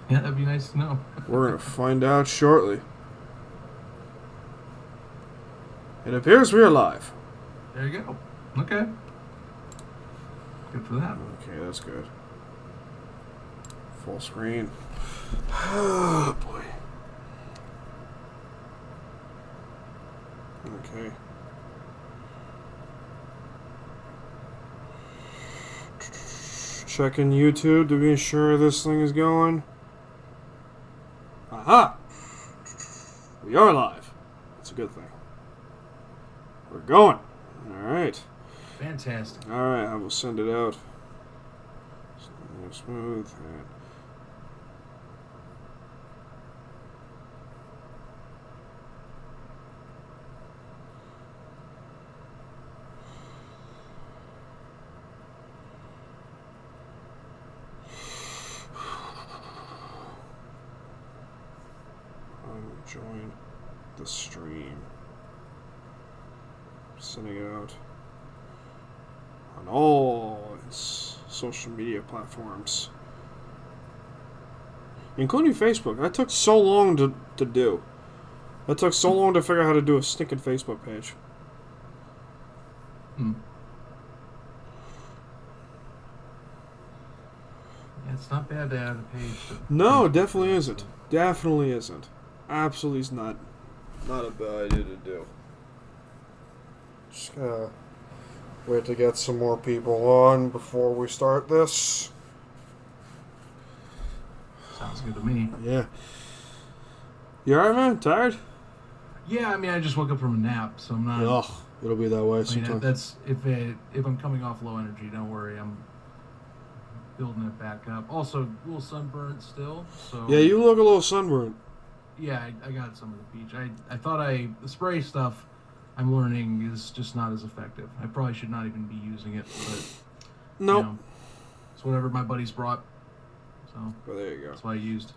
Yeah, that'd be nice to know. We're going to find out shortly. It appears we are live. There you go. Okay. Good for that. Okay, that's good. Full screen. Oh, boy. Okay. Checking YouTube to be sure this thing is going. Aha! We are live. That's a good thing. We're going. Alright. Fantastic. Alright, I will send it out. Staniel Smooth. And join the stream. Sending it out on all its social media platforms, including Facebook. That took so long to do. That took so long to figure out how to do a stinking Facebook page. Yeah, it's not bad to add a page. No, it definitely isn't. Definitely isn't. Absolutely is not a bad idea to do. Just gotta wait to get some more people on before we start this. Sounds good to me. Yeah. You alright, man? Tired? Yeah, I mean, I just woke up from a nap, so I'm not. Ugh, it'll be that way I mean, sometimes. that's if I'm coming off low energy, don't worry. I'm building it back up. Also, a little sunburnt still. So Yeah, you look a little sunburned. yeah, I got some of the peach. I thought the spray stuff I'm learning is just not as effective. I probably should not even be using it, but Nope. it's whatever my buddies brought. So Well, there you go. that's what I used.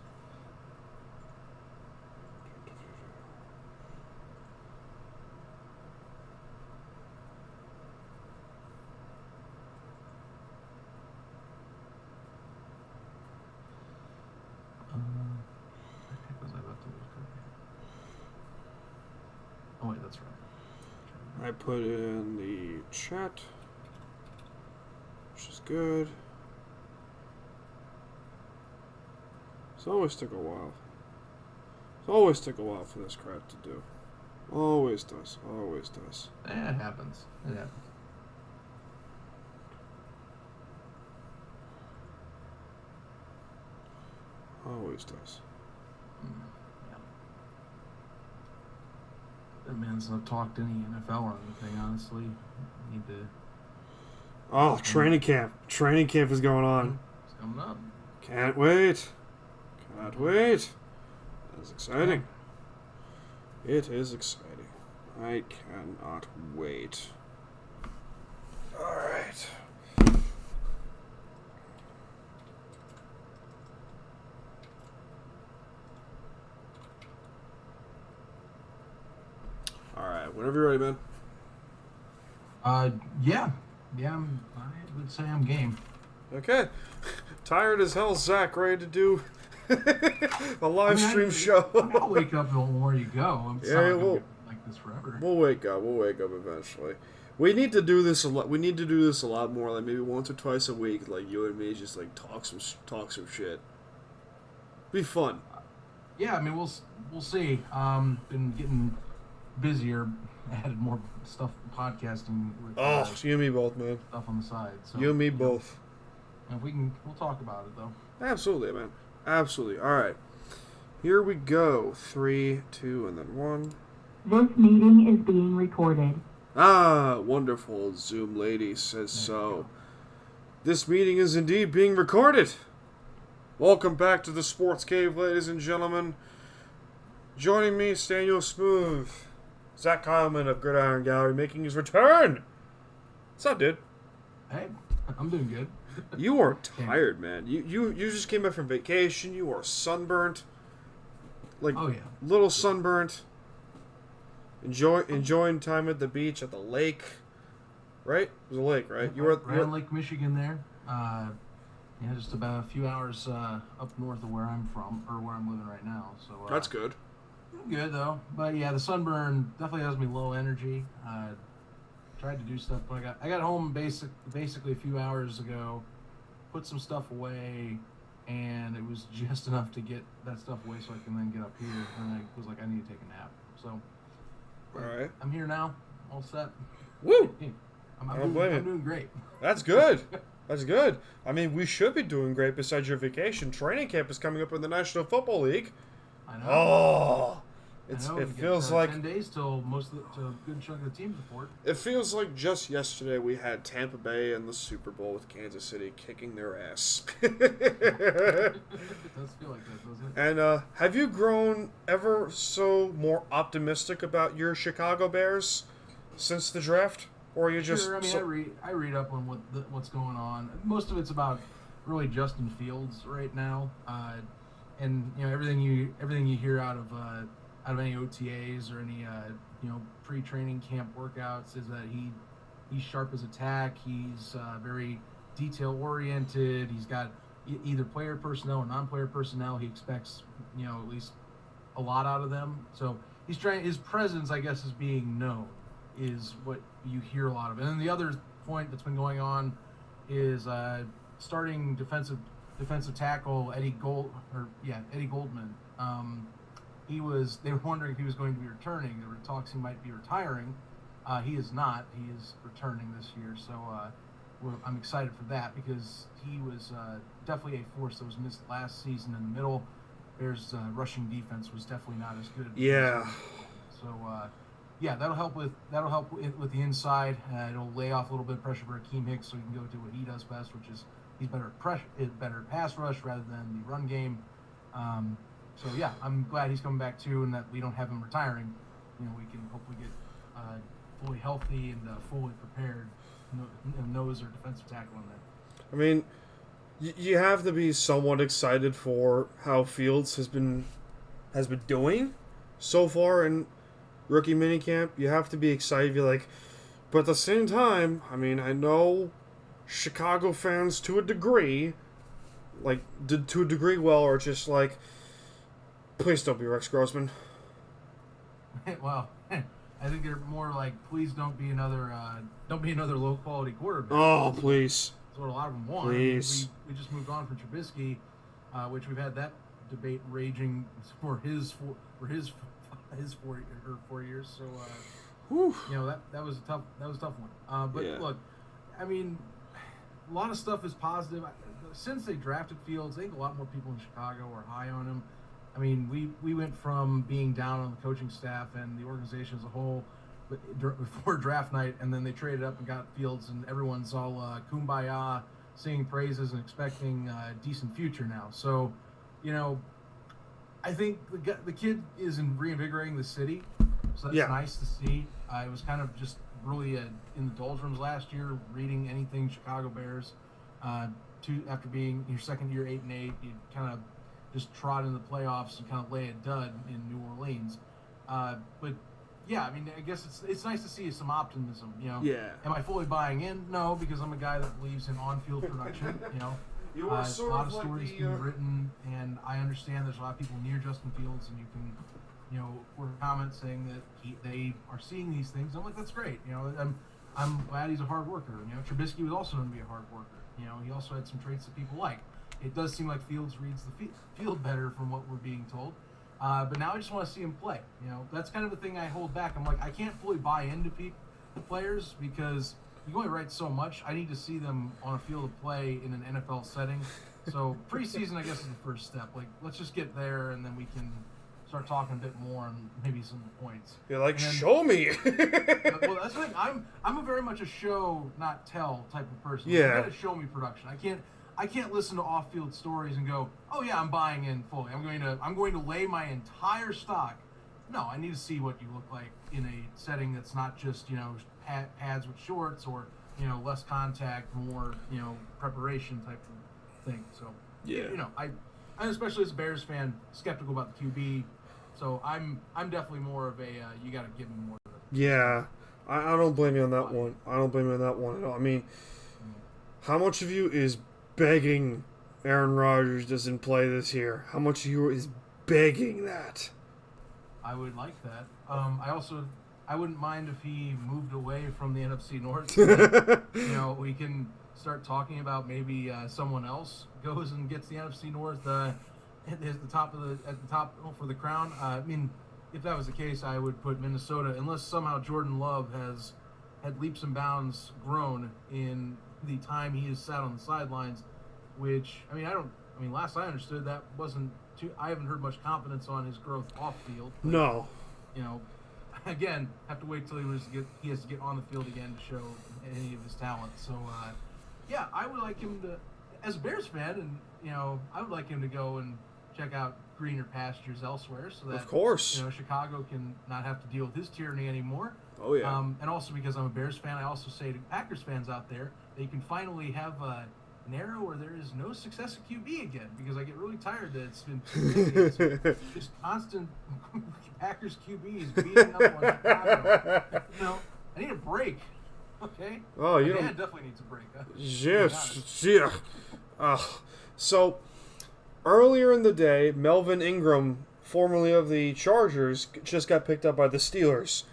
What the heck was I about to look up? Oh wait, that's right. I put it in the chat, which is good. It's always took a while. It's always took a while for this crap to do. Always does. Always does. It happens. It happens. Always does. Yeah. That man's not talked any NFL or anything, honestly. Need to. Oh, training camp. Training camp is going on. It's coming up. Can't wait. Can't wait. That's exciting. It is exciting. I cannot wait. Alright. Alright, whenever you're ready, man. Yeah. Yeah, I would say I'm game. Okay. Tired as hell, Zach, ready to do a live stream show. I'll wake up the more you go. It's not like this forever. We'll wake up. We'll wake up eventually. We need to do this a lot. We need to do this a lot more. Like maybe once or twice a week. Like you and me, just like talk some shit. Be fun. Yeah, I mean we'll see. Been getting busier. Added more stuff podcasting with You and me both, man. stuff on the side. So You and me both. If we'll talk about it though. Absolutely, man. Absolutely. All right. Here we go. 3, 2, and then 1. This meeting is being recorded. Ah, wonderful. Zoom lady says so. This meeting is indeed being recorded. Welcome back to the Sports Cave, ladies and gentlemen. Joining me, Staniel Smooth. Zach Keilman of Gridiron Gallery making his return. What's up, dude? Hey, I'm doing good. You are tired, man. You just came back from vacation. You are sunburnt. Like, oh yeah, little sunburnt. Enjoying time at the beach, at the lake. Right? It was a lake, right? You were right on Lake Michigan there. Yeah, just about a few hours up north of where I'm from, or where I'm living right now. So That's good. good though. But yeah, the sunburn definitely has me low energy. Tried to do stuff, but I got home basically a few hours ago, put some stuff away, and it was just enough to get that stuff away so I can then get up here. And I was like, I need to take a nap. So All right. I'm here now, all set. Woo! I'm doing great. That's good. That's good. I mean, we should be doing great besides your vacation. Training camp is coming up in the National Football League. I know. Oh, It feels like 10 days till a good chunk of the team report. it feels like just yesterday we had Tampa Bay in the Super Bowl with Kansas City kicking their ass. It does feel like that, doesn't it? And have you grown ever so more optimistic about your Chicago Bears since the draft, or are you just? Sure. I mean, I read up on what's going on. Most of it's about really Justin Fields right now, and everything you hear out of any OTAs or any pre-training camp workouts is that he's sharp as a tack. He's very detail oriented. He's got either player personnel or non-player personnel. He expects at least a lot out of them. So he's trying. His presence, I guess, is being known, is what you hear a lot of. And then the other point that's been going on is starting defensive tackle Eddie Goldman. They were wondering if he was going to be returning. There were talks he might be retiring. He is not. He is returning this year. So I'm excited for that because he was definitely a force that was missed last season in the middle. Bears rushing defense was definitely not as good. Yeah. So yeah, that'll help with the inside. It'll lay off a little bit of pressure for Akeem Hicks, so he can go do what he does best, which is he's better at pass rush rather than the run game. So yeah, I'm glad he's coming back too, and that we don't have him retiring. We can hopefully get fully healthy and fully prepared nose or defensive tackle in there. I mean, you have to be somewhat excited for how Fields has been doing so far in rookie minicamp. You have to be excited. You're like, but at the same time, I mean, I know Chicago fans to a degree, are just like, please don't be Rex Grossman. Well, I think they're more like, please don't be another low quality quarterback. Oh, please. That's what a lot of them want. Please. We just moved on from Trubisky, which we've had that debate raging for his 4 years. So that was a tough one. But yeah. Look, I mean, a lot of stuff is positive. Since they drafted Fields, I think a lot more people in Chicago are high on him. I mean, we went from being down on the coaching staff and the organization as a whole before draft night, and then they traded up and got Fields, and everyone's all kumbaya, singing praises and expecting a decent future now. So, I think the kid is reinvigorating the city, so that's nice to see. It was kind of just really in the doldrums last year, reading anything Chicago Bears. After being your second year 8-8, you kind of just trot in the playoffs and kind of lay a dud in New Orleans. But yeah, I mean, I guess it's nice to see some optimism. Yeah. Am I fully buying in? No, because I'm a guy that believes in on-field production. You are a lot of stories being written, and I understand there's a lot of people near Justin Fields, and you can, or comments saying that they are seeing these things. I'm like, that's great. I'm glad he's a hard worker. Trubisky was also known to be a hard worker. He also had some traits that people like. It does seem like Fields reads the field better from what we're being told. But now I just want to see him play. That's kind of the thing I hold back. I'm like, I can't fully buy into the players because you only write so much. I need to see them on a field of play in an NFL setting. So preseason, I guess, is the first step. Like, let's just get there, and then we can start talking a bit more on maybe some points. You're like, show me. Well, that's the thing. I'm a very much a show, not tell type of person. Yeah. You gotta show me production. I can't listen to off-field stories and go, oh yeah, I'm buying in fully. I'm going to lay my entire stock. No, I need to see what you look like in a setting that's not just pads with shorts or less contact, more preparation type of thing. So yeah, I'm especially as a Bears fan, skeptical about the QB. So I'm definitely more of a you got to give me more. Yeah, I don't blame you on that one. I don't blame you on that one at all. I mean, how much of you is begging Aaron Rodgers doesn't play this year. How much of you is begging that? I would like that. I wouldn't mind if he moved away from the NFC North. We can start talking about maybe someone else goes and gets the NFC North at the top for the crown. If that was the case, I would put Minnesota, unless somehow Jordan Love has had leaps and bounds grown in the time he has sat on the sidelines. Which last I understood, that wasn't too. I haven't heard much confidence on his growth off field. But, No. Again, have to wait till he has to get on the field again to show any of his talent. So, I would like him to, as a Bears fan, and I would like him to go and check out greener pastures elsewhere, so that Of course. Chicago can not have to deal with his tyranny anymore. Oh yeah. And also because I'm a Bears fan, I also say to Packers fans out there that you can finally have an era where there is no success at QB again, because I get really tired that it's been just constant Packers QBs beating up on Chicago. I need a break. Okay. Oh, you Man don't. definitely needs a break. Yes. Yeah. So earlier in the day, Melvin Ingram, formerly of the Chargers, just got picked up by the Steelers.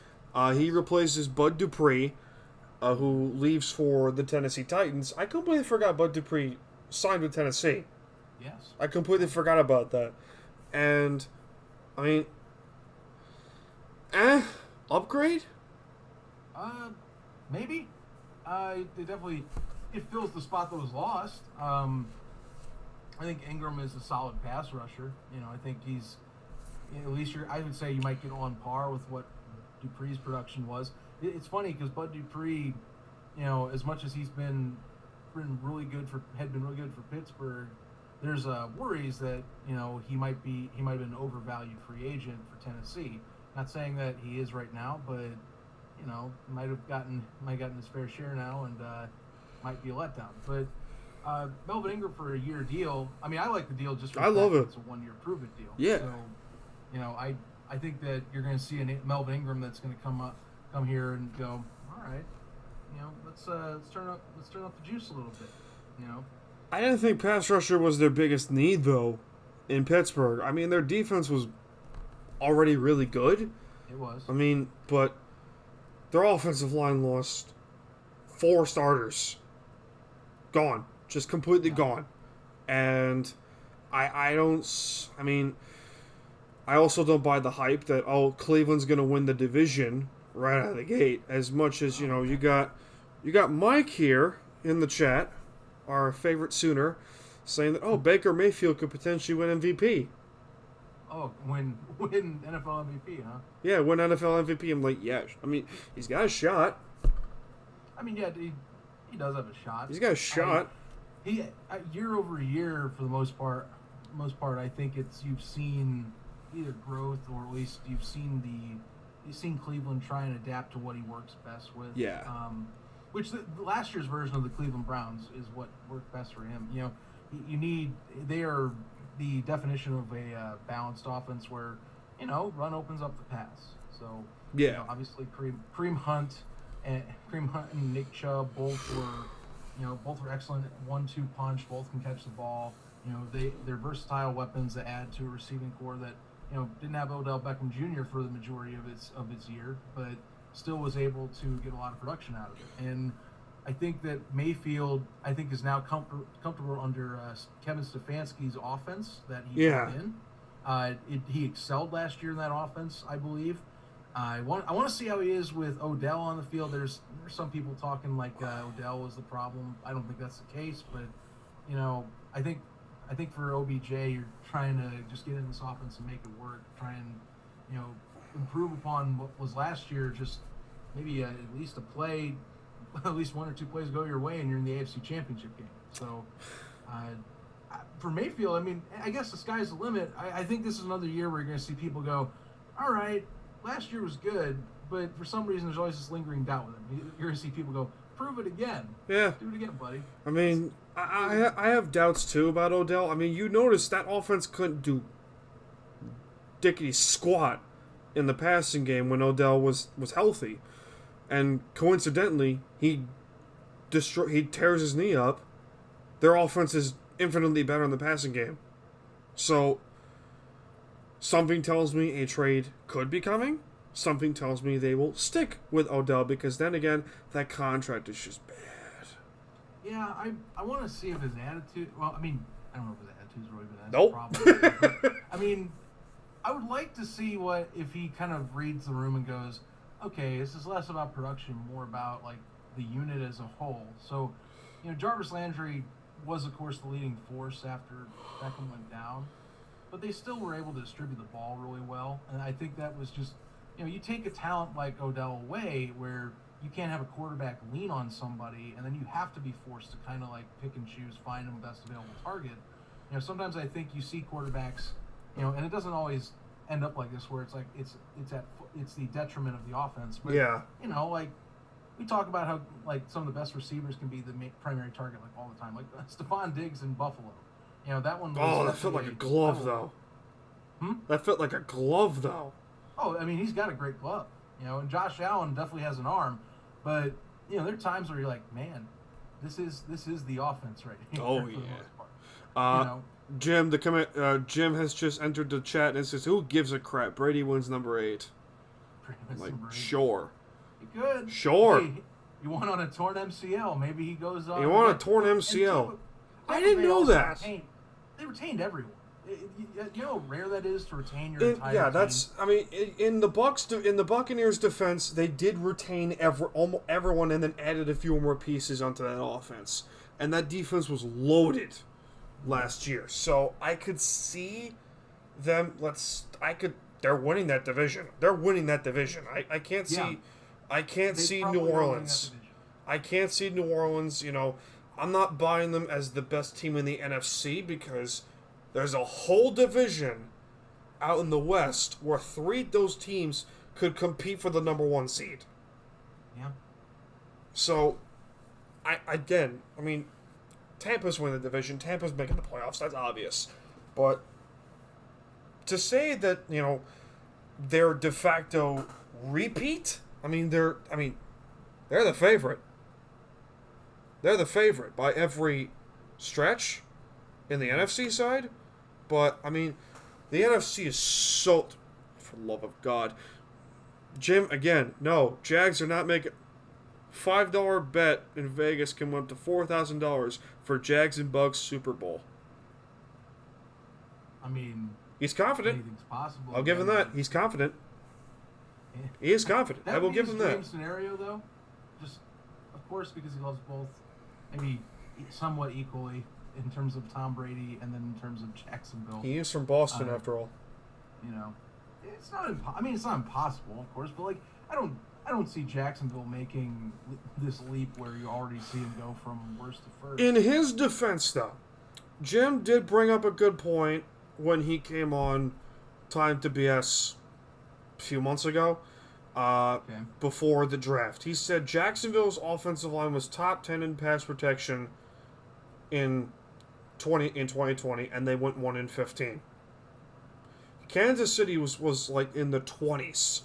He replaces Bud Dupree, who leaves for the Tennessee Titans. I completely forgot Bud Dupree signed with Tennessee. Yes. I completely forgot about that. And, upgrade? Maybe. It fills the spot that was lost. I think Ingram is a solid pass rusher. I think he's, at least I would say you might get on par with what Dupree's production was. It's funny because Bud Dupree, as much as he's been really good for Pittsburgh, there's worries that he might have been an overvalued free agent for Tennessee. Not saying that he is right now, but might have gotten his fair share now, and might be a letdown. But Melvin Ingram for a year deal. I like the deal just for I love it. It's a 1-year prove-it deal. Yeah. So, I think that you're going to see a Melvin Ingram that's going to come here and go, all right, let's turn up the juice a little bit. I didn't think pass rusher was their biggest need, though, in Pittsburgh. Their defense was already really good. It was. But their offensive line lost 4 starters. Gone. Just completely gone. And I also don't buy the hype that, Cleveland's going to win the division right out of the gate. As much as, you got Mike here in the chat, our favorite Sooner, saying that, Baker Mayfield could potentially win MVP. Oh, win NFL MVP, huh? Yeah, win NFL MVP. I'm like, yeah. He's got a shot. Yeah, he does have a shot. He's got a shot. He year over year, for the most part, I think you've seen either growth, or at least you've seen Cleveland try and adapt to what he works best with. Yeah. Which the last year's version of the Cleveland Browns is what worked best for him. They are the definition of a balanced offense where, run opens up the pass. So, yeah. Obviously Kareem Hunt and Nick Chubb both were excellent at 1-2 punch. Both can catch the ball. They're versatile weapons that add to a receiving core that didn't have Odell Beckham Jr. for the majority of its year, but still was able to get a lot of production out of it. And I think that Mayfield, is now comfortable under Kevin Stefanski's offense that he brought in. He excelled last year in that offense, I believe. I want to see how he is with Odell on the field. There's some people talking like Odell was the problem. I don't think that's the case, but I think for OBJ, you're trying to just get in this offense and make it work. Try and improve upon what was last year. Just maybe at least at least 1 or 2 plays go your way, and you're in the AFC Championship game. So for Mayfield, I guess the sky's the limit. I think this is another year where you're going to see people go, all right, last year was good, but for some reason there's always this lingering doubt with him. You're going to see people go, prove it again. Yeah. Do it again, buddy. I have doubts too about Odell. You notice that offense couldn't do dickety squat in the passing game when Odell was healthy, and coincidentally he tears his knee up. Their offense is infinitely better in the passing game. So, something tells me a trade could be coming. Something tells me they will stick with Odell because then again, that contract is just bad. Yeah, I want to see if his attitude. Well, I mean, I don't know if his attitude's really been Nope. a problem. But, I mean, I would like to see what if he kind of reads the room and goes, okay, this is less about production, more about like the unit as a whole. So, Jarvis Landry was of course the leading force after Beckham went down, but they still were able to distribute the ball really well, and I think that was just, you take a talent like Odell away where you can't have a quarterback lean on somebody, and then you have to be forced to kind of like pick and choose, find them the best available target. Sometimes I think you see quarterbacks, and it doesn't always end up like this where it's like it's the detriment of the offense. But Yeah. like we talk about how like some of the best receivers can be the primary target like all the time, like Stephon Diggs in Buffalo. That one. Oh, that felt like a glove though. That felt like a glove though. Oh, I mean, he's got a great glove, and Josh Allen definitely has an arm, but there are times where you're like, man, this is the offense right here. Oh for the yeah. most part. Jim has just entered the chat and says, "Who gives a crap? Brady wins number 8." I'm like, sure. He could. Sure. Hey, you won on a torn MCL. Maybe he goes on. He won a torn MCL. I didn't know that. They retained everyone. You know how rare that is to retain your entire team? That's. I mean, in the Buccaneers' defense, they did retain almost everyone, and then added a few more pieces onto that offense, and that defense was loaded last year. So I could see them. They're winning that division. They're winning that division. I can't see. Yeah. I can't They see probably New are winning Orleans. that division. I can't see New Orleans. I'm not buying them as the best team in the NFC because there's a whole division out in the West where 3 of those teams could compete for the number 1 seed. Yeah. So, I mean, Tampa's winning the division. Tampa's making the playoffs. That's obvious. But to say that, they're de facto repeat, they're the favorite. They're the favorite by every stretch in the NFC side. But, the NFC is so... For the love of God. Jim, again, no. Jags are not making... $5 bet in Vegas can win up to $4,000 for Jags and Bucks Super Bowl. He's confident. Anything's possible. I'll give him that. He's confident. Yeah. He is confident. I will give him that. Dream scenario, though, just of course because he loves both, maybe somewhat equally in terms of Tom Brady and then in terms of Jacksonville. He is from Boston, after all. It's not. It's not impossible, of course, but like I don't see Jacksonville making this leap where you already see him go from worst to first. In his defense, though, Jim did bring up a good point when he came on Time to BS a few months ago, before the draft. He said Jacksonville's offensive line was top 10 in pass protection in 2020, and they went 1-15. Kansas City was like in the 20s,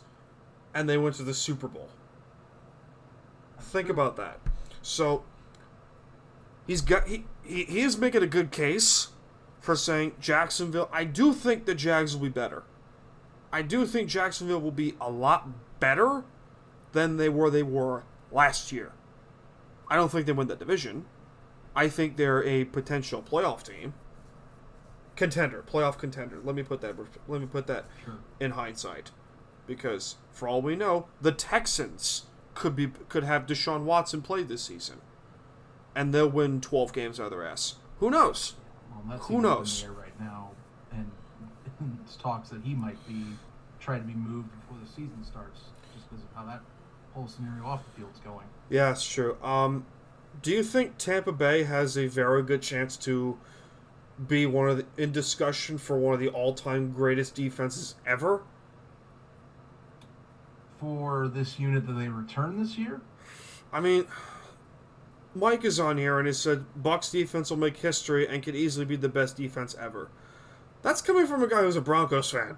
and they went to the Super Bowl. Think about that. So he is making a good case for saying Jacksonville. I do think the Jags will be better. I do think Jacksonville will be a lot better than they were last year. I don't think they win that division. I think they're a potential playoff team. Playoff contender. Let me put that Sure. in hindsight. Because for all we know, the Texans could have Deshaun Watson play this season. And they'll win 12 games out of their ass. Who knows? Well, that's Who knows? In the air right now, and it's talks that he might try to be moved before the season starts, just because of how that whole scenario off the field's going. Yeah, it's true. Do you think Tampa Bay has a very good chance to be in discussion for one of the all-time greatest defenses ever? For this unit that they return this year? Mike is on here and he said Bucs defense will make history and could easily be the best defense ever. That's coming from a guy who's a Broncos fan.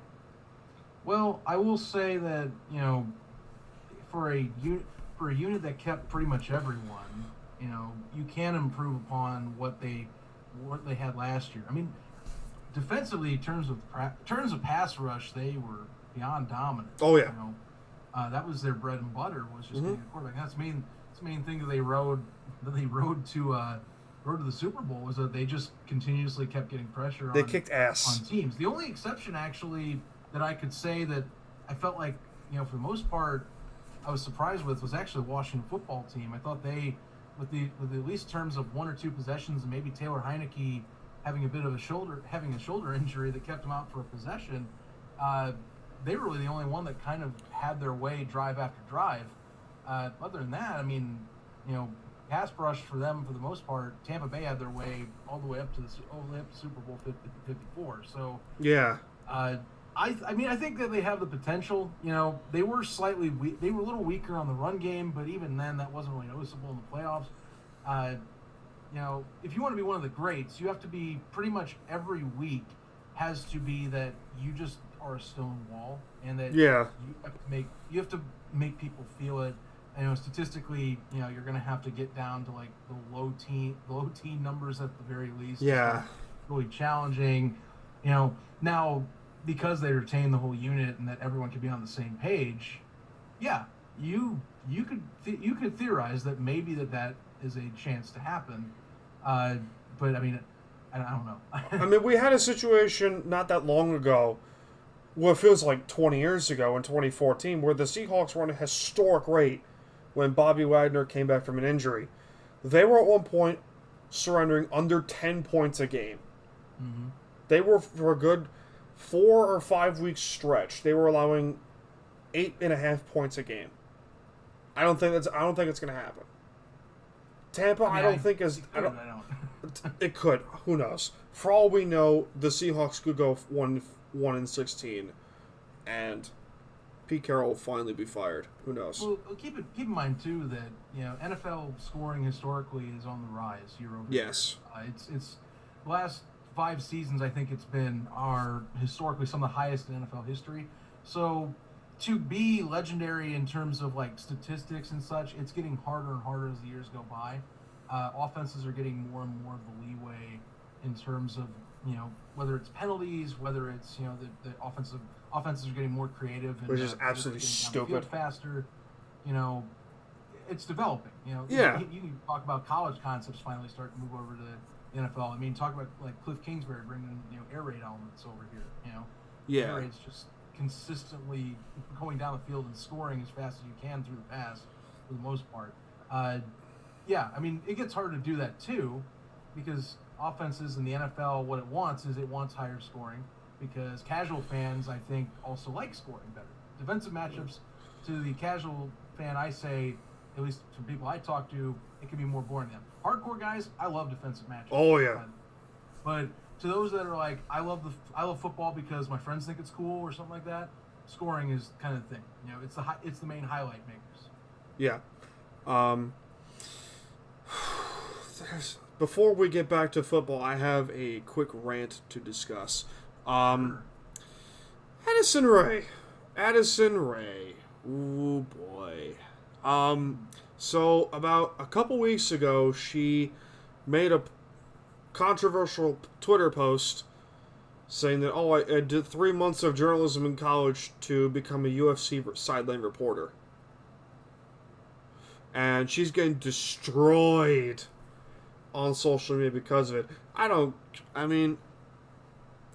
Well, I will say that, for a unit that kept pretty much everyone, you can improve upon what they what they had last year. I mean, defensively, in terms of pass rush, they were beyond dominant. Oh, yeah. You know, that was their bread and butter, was just Mhm. being a quarterback. That's the main thing that they rode to the Super Bowl, was that they just continuously kept getting pressure They on kicked ass. teams. The only exception, actually, that I could say that I felt like, for the most part, I was surprised with, was actually the Washington football team. I thought they, with at least terms of one or two possessions, and maybe Taylor Heineke having a shoulder injury that kept him out for a possession, they were really the only one that kind of had their way drive after drive. Other than that, I mean, pass rush for them, for the most part, Tampa Bay had their way all the way up to Super Bowl 54. So Yeah. I think that they have the potential. They were slightly weak. They were a little weaker on the run game, but even then, that wasn't really noticeable in the playoffs. If you want to be one of the greats, you have to be pretty much every week has to be that you just are a stone wall, and that Yeah. you have to make people feel it. Statistically, you're going to have to get down to like the low teen numbers at the very least. Yeah. It's really challenging. Now, because they retain the whole unit and that everyone can be on the same page, yeah, you could theorize that maybe that is a chance to happen. But I mean, I don't know. I mean, we had a situation not that long ago, well, it feels like 20 years ago in 2014, where the Seahawks were on a historic rate when Bobby Wagner came back from an injury. They were at one point surrendering under 10 points a game. Mm-hmm. They were, for a good 4 or 5 week stretch, they were allowing 8.5 points a game. I don't think it's going to happen. Tampa, I don't think is. It could. Who knows? For all we know, the Seahawks could go 1-16, and Pete Carroll will finally be fired. Who knows? Well, keep in mind too that NFL scoring historically is on the rise year over year. Yes. It's the last 5 seasons, I think it's been historically some of the highest in NFL history. So to be legendary in terms of like statistics and such, it's getting harder and harder as the years go by. Offenses are getting more and more of the leeway in terms of whether it's penalties, whether it's the offenses are getting more creative, and which is absolutely stupid. Faster, it's developing. Yeah. You can talk about college concepts finally starting to move over to the NFL. I mean, talk about like Cliff Kingsbury bringing air raid elements over here. Yeah. Air raid's just consistently going down the field and scoring as fast as you can through the pass for the most part. Yeah, I mean, it gets hard to do that too, because offenses in the NFL, what it wants higher scoring, because casual fans, I think, also like scoring better. Defensive matchups, to the casual fan, I say, at least to people I talk to, it can be more boring to them. Hardcore guys, I love defensive matchups. Oh, yeah. But to those that are like, I love football because my friends think it's cool or something like that, scoring is kind of the thing. It's the main highlight makers. Yeah. Before we get back to football, I have a quick rant to discuss. Addison Rae. Ooh, boy. So about a couple weeks ago, she made a controversial Twitter post saying that, I did 3 months of journalism in college to become a UFC sideline reporter. And she's getting destroyed on social media because of it.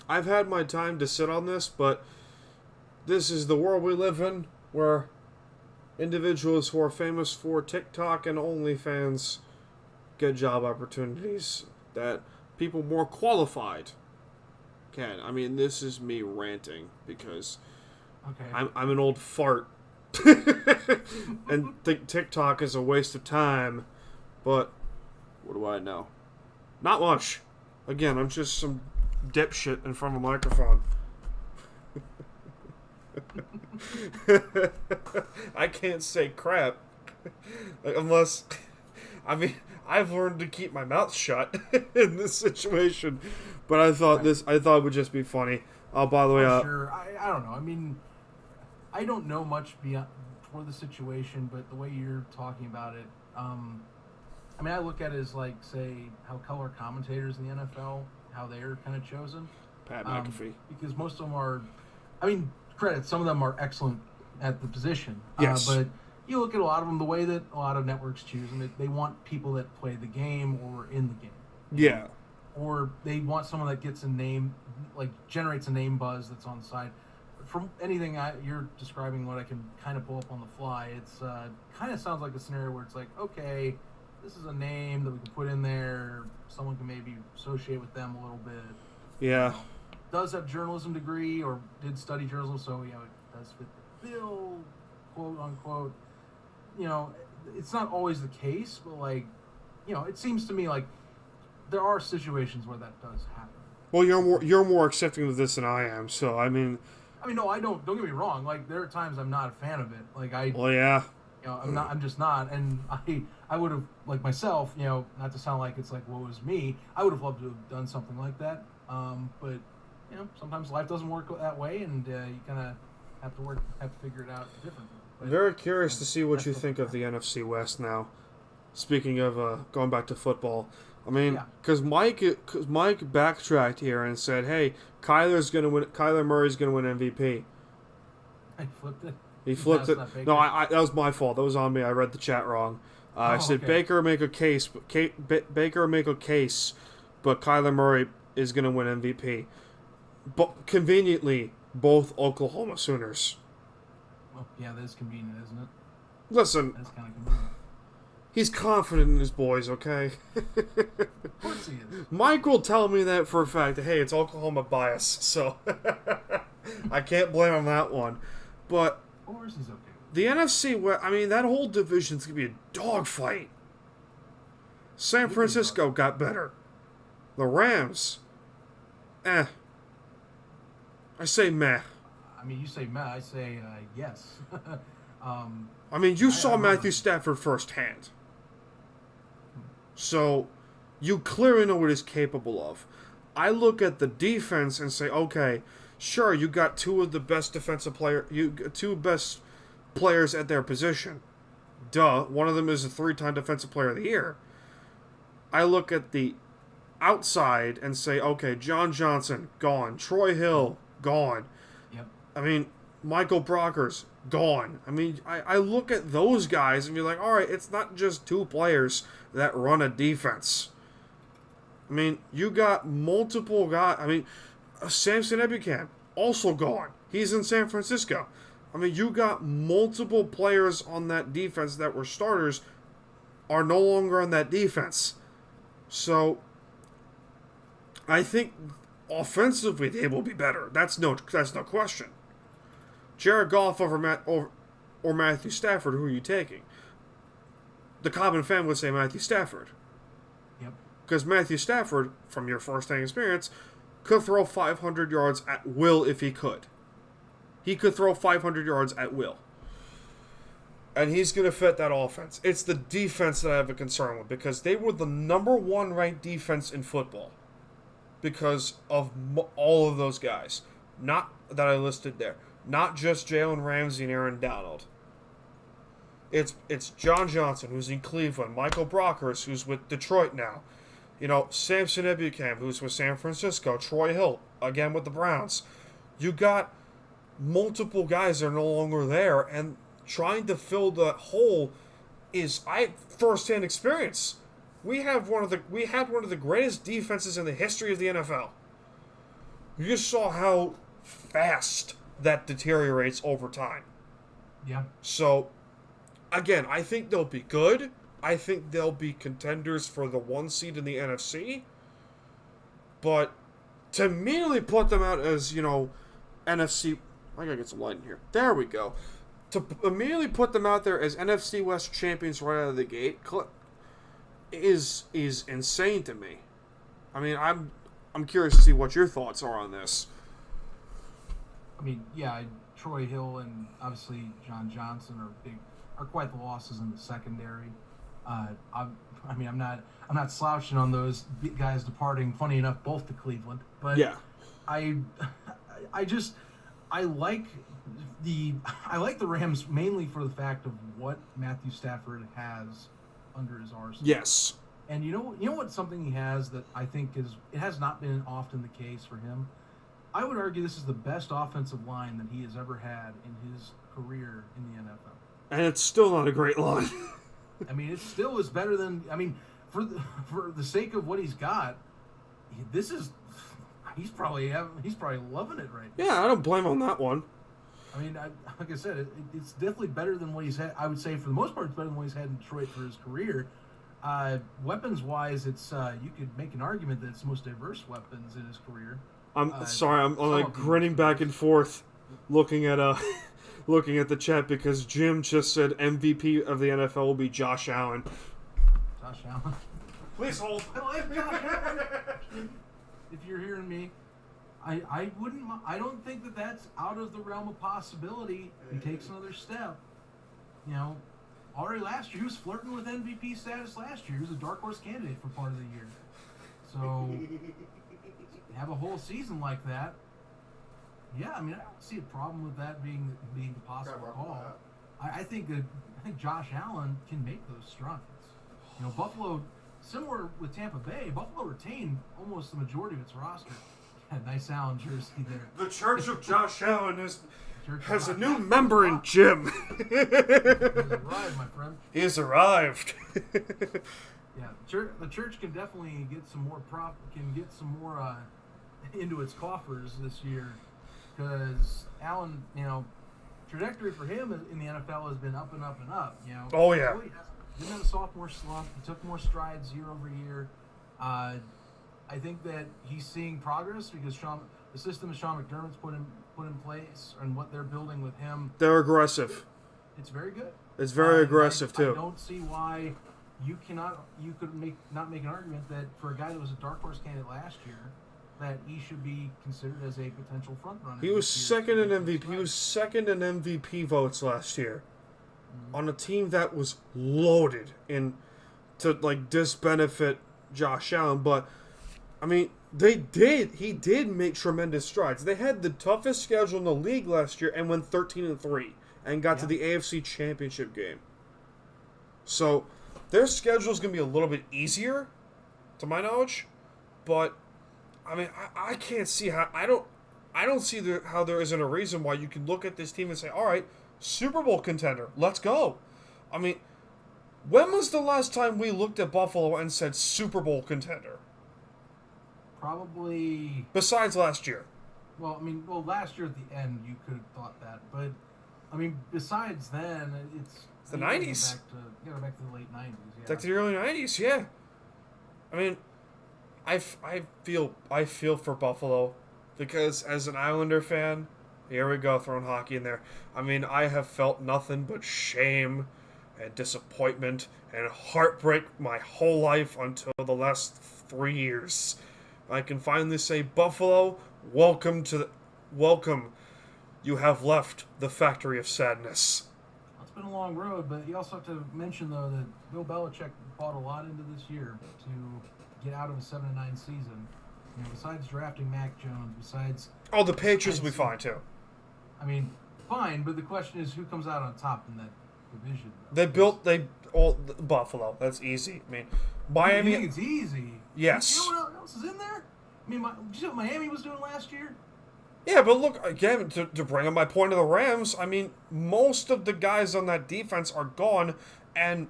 I've had my time to sit on this, but this is the world we live in, where individuals who are famous for TikTok and OnlyFans get job opportunities that people more qualified can. I mean, this is me ranting because I'm an old fart and think TikTok is a waste of time, but what do I know? Not much. Again, I'm just some dipshit in front of a microphone. I can't say crap unless, I've learned to keep my mouth shut in this situation, but I thought it would just be funny. Oh, by the way, sure. I don't know. I mean, I don't know much beyond for the situation, but the way you're talking about it, I mean, I look at it as like, say, how color commentators in the NFL, how they're kind of chosen. Pat McAfee. Because most of them are, I mean, credit, some of them are excellent at the position. Yes. But you look at a lot of them, the way that a lot of networks choose them, they want people that play the game or in the game. Yeah. Or they want someone that gets a name, like generates a name buzz that's on the side. From anything you're describing, what I can kind of pull up on the fly, it's kind of sounds like a scenario where it's like, okay, this is a name that we can put in there. Someone can maybe associate with them a little bit. Yeah. Does have journalism degree or did study journalism, so it does fit the bill, quote unquote. It's not always the case, but it seems to me like there are situations where that does happen. Well, you're more accepting of this than I am, so I mean, no, I don't. Don't get me wrong. Like there are times I'm not a fan of it. Well, yeah. I'm not. I'm just not. And I would have, like myself, not to sound like it's like woe is me. I would have loved to have done something like that. But sometimes life doesn't work that way, and you kind of have to figure it out differently. But, very curious to see what you think of the NFC West now. Speaking of going back to football, I mean, because Mike backtracked here and said, "Hey, Kyler Murray's gonna win MVP." I flipped it. He flipped it. No, that was my fault. That was on me. I read the chat wrong. I said okay. Baker make a case, but Kyler Murray is gonna win MVP. But conveniently, both Oklahoma Sooners. Well, yeah, that is convenient, isn't it? Listen, That's kind of convenient. he's confident in his boys, okay? Of course he is. Mike will tell me that for a fact. Hey, it's Oklahoma bias, so I can't blame him on that one. But Of course he's okay. the NFC, I mean, that whole division's going to be a dogfight. San Francisco got better. The Rams, I say meh. I mean, you say meh, I say yes. I mean, you saw Matthew Stafford firsthand. So, you clearly know what he's capable of. I look at the defense and say, okay, sure, you got two best players at their position. Duh, one of them is a 3-time Defensive Player of the Year. I look at the outside and say, okay, John Johnson, gone. Troy Hill, gone. Yep. I mean, Michael Brockers, gone. I mean, I look at those guys and be like, all right, it's not just two players that run a defense. I mean, you got multiple guys. I mean, Samson Ebukam, also gone. He's in San Francisco. I mean, you got multiple players on that defense that were starters are no longer on that defense. So, I think offensively they will be better. That's no question. Jared Goff or Matthew Stafford, who are you taking? The common fan would say Matthew Stafford. Yep. Because Matthew Stafford, from your first-hand experience, could throw 500 yards at will if he could. He could throw 500 yards at will. And he's going to fit that offense. It's the defense that I have a concern with, because they were the number 1 ranked defense in football because of all of those guys. Not that I listed there. Not just Jalen Ramsey and Aaron Donald. It's John Johnson, who's in Cleveland. Michael Brockers, who's with Detroit now. Samson Ebukam, who's with San Francisco. Troy Hill, again with the Browns. You got multiple guys that are no longer there, and trying to fill that hole is first-hand experience. We had one of the greatest defenses in the history of the NFL. You just saw how fast that deteriorates over time. Yeah. So, again, I think they'll be good. I think they'll be contenders for the 1 seed in the NFC. But to immediately put them out as, NFC... I gotta get some light in here. There we go. To immediately put them out there as NFC West champions right out of the gate is insane to me. I mean, I'm curious to see what your thoughts are on this. I mean, yeah, Troy Hill and obviously John Johnson are quite the losses in the secondary. I'm not slouching on those guys departing. Funny enough, both to Cleveland, but yeah, I like the Rams mainly for the fact of what Matthew Stafford has under his arsenal. Yes. And you know what? Something he has that I think it has not been often the case for him. I would argue this is the best offensive line that he has ever had in his career in the NFL. And it's still not a great line. I mean, it still is better than. I mean, for the sake of what he's got, he's probably loving it right now. Yeah, I don't blame on that one. I mean, like I said, it's definitely better than what he's had. I would say for the most part, it's better than what he's had in Detroit for his career. Weapons-wise, it's you could make an argument that it's the most diverse weapons in his career. I'm sorry, I'm like grinning back and forth, looking at the chat because Jim just said MVP of the NFL will be Josh Allen. Josh Allen. Please hold. I like Josh Allen. If you're hearing me, I wouldn't. I don't think that that's out of the realm of possibility. He takes another step. You know, already last year he was flirting with MVP status. Last year he was a dark horse candidate for part of the year. So have a whole season like that. Yeah, I mean, I don't see a problem with that being the possible call. I think Josh Allen can make those strides. You know, Buffalo, similar with Tampa Bay, Buffalo retained almost the majority of its roster. Yeah, nice Allen jersey there. The Church of Josh Allen has a new member in Jim. He's arrived, my friend. He has arrived. Yeah, the church can definitely get some more into its coffers this year, because Allen, you know, trajectory for him in the NFL has been up and up and up. You know. Oh yeah. He didn't have a sophomore slump. He took more strides year over year. I think that he's seeing progress because the system that Sean McDermott's put in place and what they're building with him. They're aggressive. It's very good. It's very aggressive too. I don't see why you could not make an argument that for a guy that was a dark horse candidate last year, that he should be considered as a potential front runner. He was second in MVP. He was second in MVP votes last year, on a team that was loaded to like disbenefit Josh Allen. But I mean, he did make tremendous strides. They had the toughest schedule in the league last year and went 13-3 and got to the AFC Championship game. So their schedule is going to be a little bit easier, to my knowledge, but I mean, I can't see how I don't see how there isn't a reason why you can look at this team and say, all right, Super Bowl contender, let's go. I mean, when was the last time we looked at Buffalo and said Super Bowl contender? Probably. Besides last year. Well, last year at the end you could have thought that, but I mean, besides then, it's the 90s. Back to the late 90s. Yeah. Back to the early 90s, yeah. I mean, I feel for Buffalo because as an Islander fan, here we go, throwing hockey in there. I mean, I have felt nothing but shame and disappointment and heartbreak my whole life until the last 3 years. I can finally say, Buffalo, welcome. You have left the factory of sadness. It's been a long road, but you also have to mention, though, that Bill Belichick bought a lot into this year to get out of a 7-9 season. You know, besides drafting Mac Jones, Oh, the Patriots will be fine, too. I mean, fine, but the question is who comes out on top in that division. Buffalo. That's easy. I mean, Miami. You think it's easy? Yes. You know what else is in there? I mean, did you see what Miami was doing last year? Yeah, but look, again, to bring up my point of the Rams, I mean, most of the guys on that defense are gone, and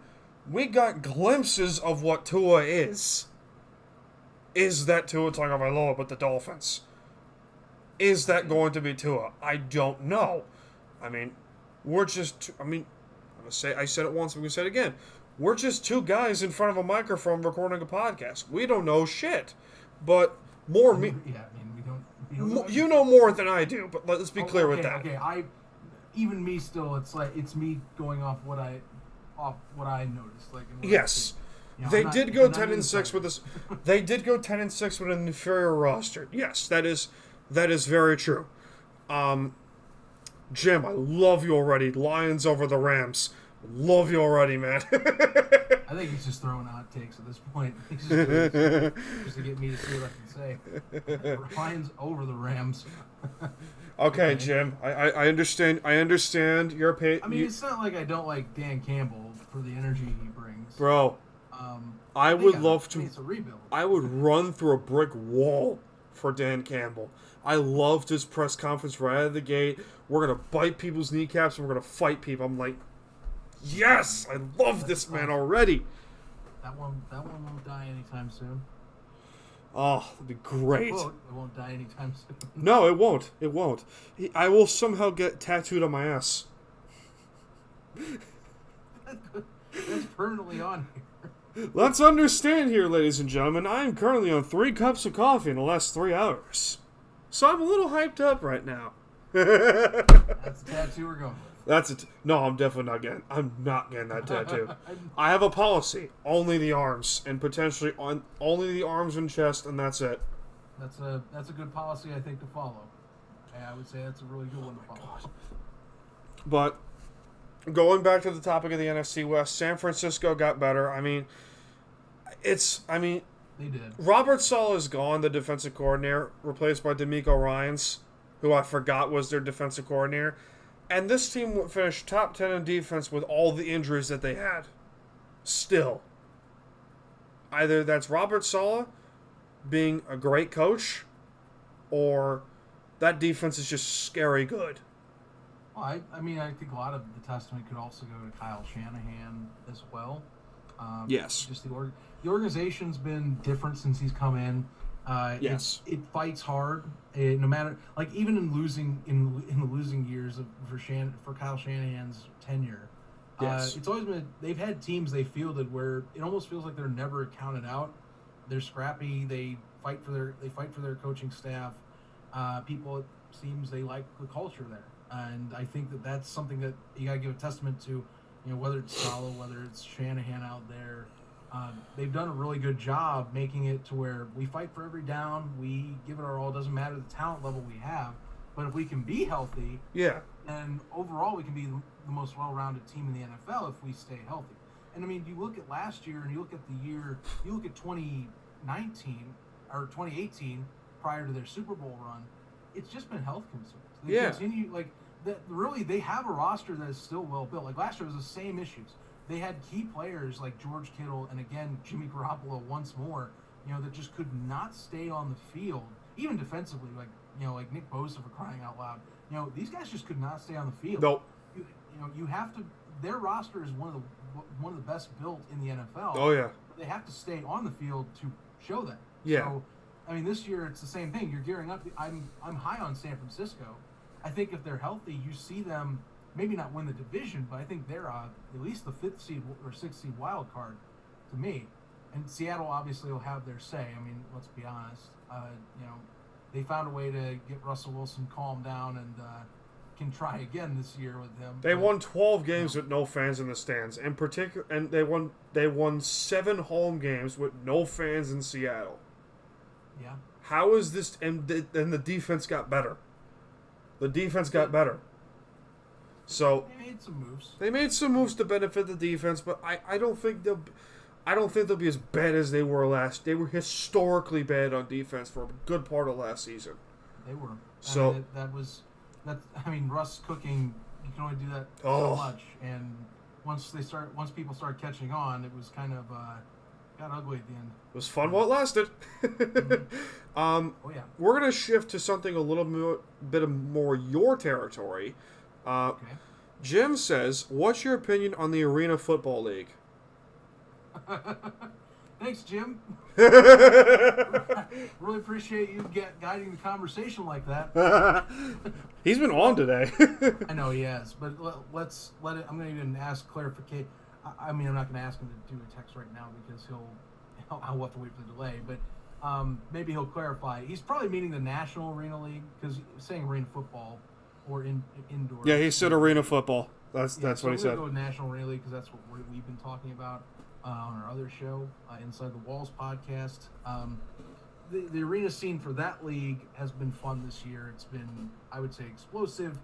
we got glimpses of what Tua is. Is that Tua Tagovailoa with the Dolphins? Is that going to be Tua? I don't know. I mean, I said it once, I'm going to say it again. We're just two guys in front of a microphone recording a podcast. We don't know shit. But more me. Yeah, I mean, we don't you know more than I do, but let's be clear with that. Okay, even me still, it's me going off what I noticed. Like, yes. They did go 10-6 with this. They did go 10-6 with an inferior roster. Yes, that is very true. Jim, I love you already. Lions over the Rams. Love you already, man. I think he's just throwing hot takes at this point. He's just doing this just to get me to see what I can say. Lions over the Rams. Okay, Jim. I understand. I understand your opinion. I mean, it's not like I don't like Dan Campbell for the energy he brings. fans. Bro, I they would got- love I to. mean, it's a rebuild. I would run through a brick wall for Dan Campbell. I loved his press conference right out of the gate. We're gonna bite people's kneecaps and we're gonna fight people. I'm like, yes, I love this man already. That one won't die anytime soon. Oh, that'd be great. Quote, it won't die anytime soon. No, it won't. It won't. I will somehow get tattooed on my ass. That's permanently on here. Let's understand here, ladies and gentlemen. I am currently on 3 cups of coffee in the last 3 hours. So I'm a little hyped up right now. That's the tattoo we're going with. That's it. No, I'm definitely not getting. I'm not getting that tattoo. I have a policy: only the arms, and potentially on only the arms and chest, and that's it. That's a good policy, I think, to follow. I would say that's a really good one to follow. God. But going back to the topic of the NFC West, San Francisco got better. I mean, They did. Robert Saleh is gone, the defensive coordinator, replaced by D'Amico Ryans, who I forgot was their defensive coordinator. And this team finished top 10 in defense with all the injuries that they had. Still. Either that's Robert Saleh being a great coach, or that defense is just scary good. Well, I mean, I think a lot of the testament could also go to Kyle Shanahan as well. Yes. Just the organization's been different since he's come in. Yes. It fights hard, no matter, like, even in the losing years for Kyle Shanahan's tenure. Yes. It's always been, they've had teams they fielded where it almost feels like they're never counted out. They're scrappy. They fight for their coaching staff. People, it seems, they like the culture there, and I think that's something that you gotta give a testament to. You know, whether it's Saleh, whether it's Shanahan out there. They've done a really good job making it to where we fight for every down. We give it our all. It doesn't matter the talent level we have, but if we can be healthy, Yeah. then overall we can be the most well-rounded team in the NFL if we stay healthy. And I mean, you look at last year and you look at 2019 or 2018 prior to their Super Bowl run. It's just been health concerns. They continue really they have a roster that is still well built. Like last year was the same issues. They had key players like George Kittle and again Jimmy Garoppolo once more, that just could not stay on the field, even defensively. Like Nick Bosa, for crying out loud. These guys just could not stay on the field. Nope. You have to. Their roster is one of the best built in the NFL. Oh yeah. They have to stay on the field to show that. Yeah. So, I mean, this year it's the same thing. You're gearing up. I'm high on San Francisco. I think if they're healthy, you see them maybe not win the division, but I think they're at least the 5th seed or 6th seed wild card to me. And Seattle obviously will have their say. I mean, let's be honest. They found a way to get Russell Wilson calmed down and can try again this year with him. They won 12 games with no fans in the stands. In particular, and they won 7 home games with no fans in Seattle. Yeah. How is this? And the defense got better. The defense got better. So They made some moves. They made some moves to benefit the defense, but I don't think they'll be as bad as they were last. They were historically bad on defense for a good part of last season. They were. So I mean, Russ cooking. You can only do that so much, and once people start catching on, it was kind of got ugly at the end. It was fun while it lasted. Oh yeah. We're gonna shift to something a little bit more your territory. Okay. Jim says, "What's your opinion on the Arena Football League?" Thanks, Jim. Really appreciate you guiding the conversation like that. He's been on today. I know he has, but let's let it. I'm going to even ask clarification. I mean, I'm not going to ask him to do a text right now because I'll have to wait for the delay. But maybe he'll clarify. He's probably meaning the National Arena League because he's saying arena football or indoor. Yeah, he said arena football. That's so what he said. Go with National Arena League because that's what we've been talking about on our other show, Inside the Walls podcast. The arena scene for that league has been fun this year. It's been, I would say, explosive.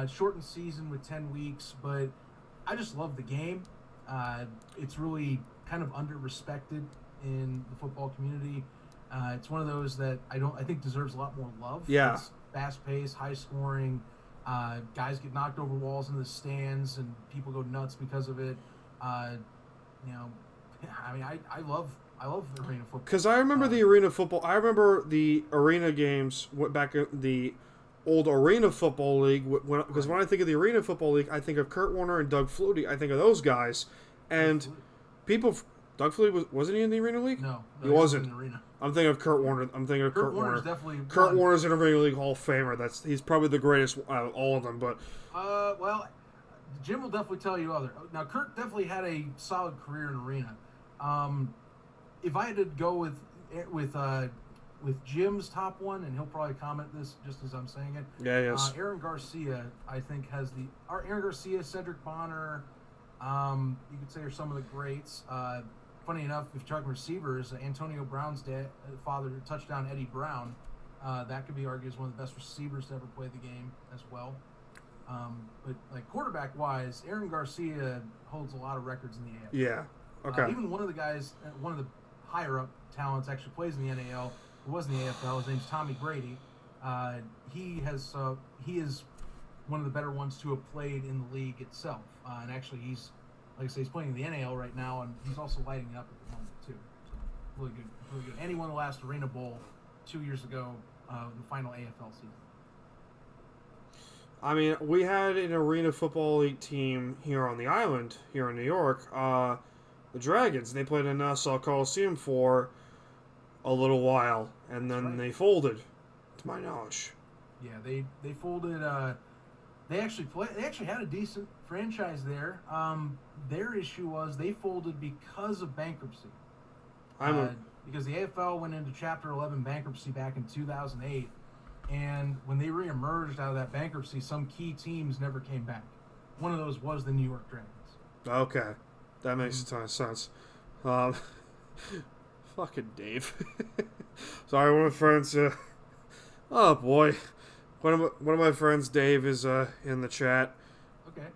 Shortened season with 10 weeks, but I just love the game. It's really kind of under-respected in the football community. It's one of those that I think deserves a lot more love. Yeah. It's fast-paced, high-scoring. Guys get knocked over walls in the stands, and people go nuts because of it. you know, I mean, I love arena football. Because I remember the arena football. I remember the arena games back in the old Arena Football League. Because when I think of the Arena Football League, I think of Kurt Warner and Doug Flutie. I think of those guys. And people... Doug Flutie, wasn't he in the Arena League? No, he wasn't. In the arena. I'm thinking of Kurt Warner. Kurt Warner's definitely Kurt Warner's in a Arena League Hall of Famer. He's probably the greatest out of all of them. But well, Jim will definitely tell you other. Now, Kurt definitely had a solid career in arena. If I had to go with Jim's top one, and he'll probably comment this just as I'm saying it. Yeah, yes. Aaron Garcia, I think, has Aaron Garcia, Cedric Bonner. You could say are some of the greats. Funny enough, if you're talking receivers, Antonio Brown's father, touchdown Eddie Brown, that could be argued as one of the best receivers to ever play the game as well. But like quarterback wise, Aaron Garcia holds a lot of records in the AFL. Yeah. Okay. Even one of the guys, one of the higher up talents, actually plays in the NAL. Who was in the AFL? His name's Tommy Brady. He is one of the better ones to have played in the league itself. And actually, he's playing in the NAL right now, and he's also lighting it up at the moment too. So really good, really good. And he won the last Arena Bowl 2 years ago, the final AFL season. I mean, we had an Arena Football League team here on the island, here in New York, the Dragons. They played in Nassau Coliseum for a little while, and then they folded, to my knowledge. Yeah, they folded. They actually had a decent franchise there. Their issue was they folded because of bankruptcy. Because the AFL went into Chapter 11 bankruptcy back in 2008, and when they reemerged out of that bankruptcy, some key teams never came back. One of those was the New York Dragons. Okay, that makes a ton of sense. Fucking Dave. Sorry, one of my friends. Oh boy. One of my friends, Dave, is in the chat. Okay.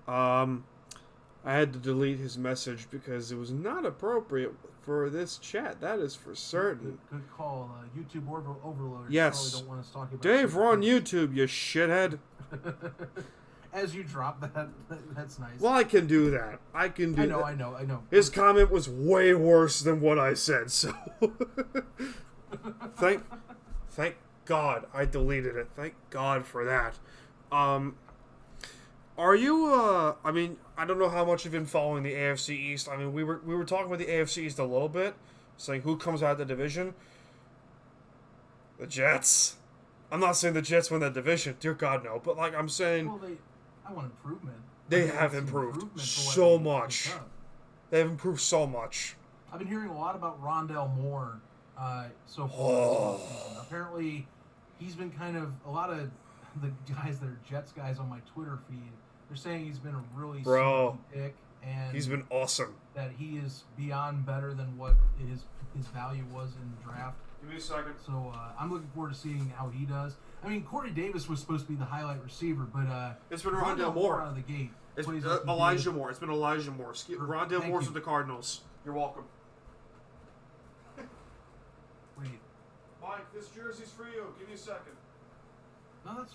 I had to delete his message because it was not appropriate for this chat. That is for certain. Good call. YouTube overload. Yes. Don't want us talking about Dave, we're on YouTube, you shithead. As you drop that, that's nice. Well, I can do that. I know. I know. His comment was way worse than what I said, so... Thank God I deleted it. Thank God for that. Are you I mean, I don't know how much you've been following the AFC East. I mean, we were talking about the AFC East a little bit, saying who comes out of the division. The Jets. I'm not saying the Jets win that division. Dear God, no. But like I'm saying, I want improvement. They have improved so much. They have improved so much. I've been hearing a lot about Rondell Moore so far this season. Apparently, he's been kind of a lot of the guys that are Jets guys on my Twitter feed. They're saying he's been a really sneaky pick, and he's been awesome. That he is beyond better than what his value was in the draft. Give me a second. So I'm looking forward to seeing how he does. I mean, Corey Davis was supposed to be the highlight receiver, but it's been Rondell Moore out of the gate. It's Elijah Moore. It's been Elijah Moore. Rondell Moore's with the Cardinals. You're welcome. Wait. Mike, this jersey's for you. Give me a second. No, that's.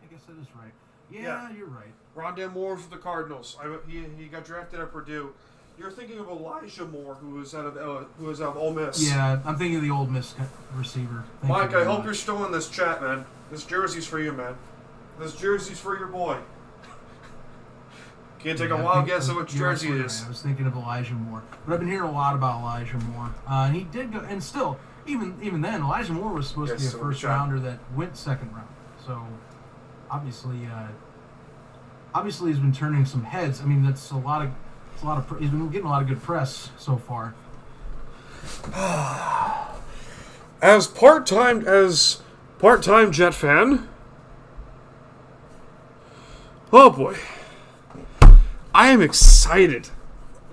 I guess that is right. Yeah, you're right. Rondell Moore's with the Cardinals. He got drafted at Purdue. You're thinking of Elijah Moore, who was out of Ole Miss. Yeah, I'm thinking of the Ole Miss receiver. Mike, I hope you're still in this chat, man. This jersey's for you, man. This jersey's for your boy. Can you take a wild guess at which jersey it is? Right. I was thinking of Elijah Moore, but I've been hearing a lot about Elijah Moore. And he did go, and still, even then, Elijah Moore was supposed to be a first rounder that went second round. So obviously he's been turning some heads. I mean, that's a lot of. He's been getting a lot of good press so far. As part-time Jet fan. Oh boy. I am excited.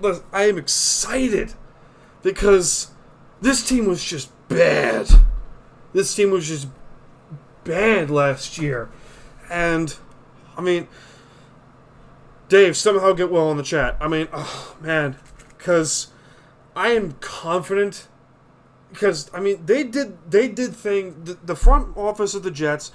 I am excited because this team was just bad. This team was just bad last year. And I mean, Dave, somehow get well in the chat. I mean, oh, man. Because I am confident. Because, I mean, they did the front office of the Jets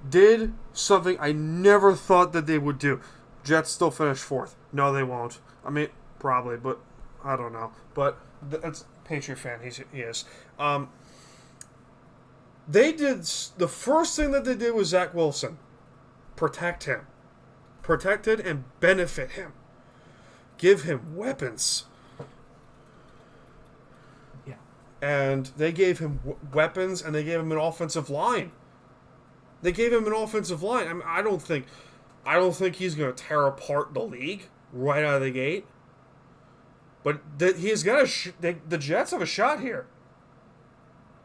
did something I never thought that they would do. Jets still finish fourth. No, they won't. I mean, probably, but I don't know, but that's Patriot fan. He is. They did the first thing that they did with Zach Wilson, protect him, protected and benefit him, give him weapons. Yeah. And they gave him weapons, and they gave him an offensive line. They gave him an offensive line. I mean, I don't think he's going to tear apart the league right out of the gate. But he's got the Jets have a shot here.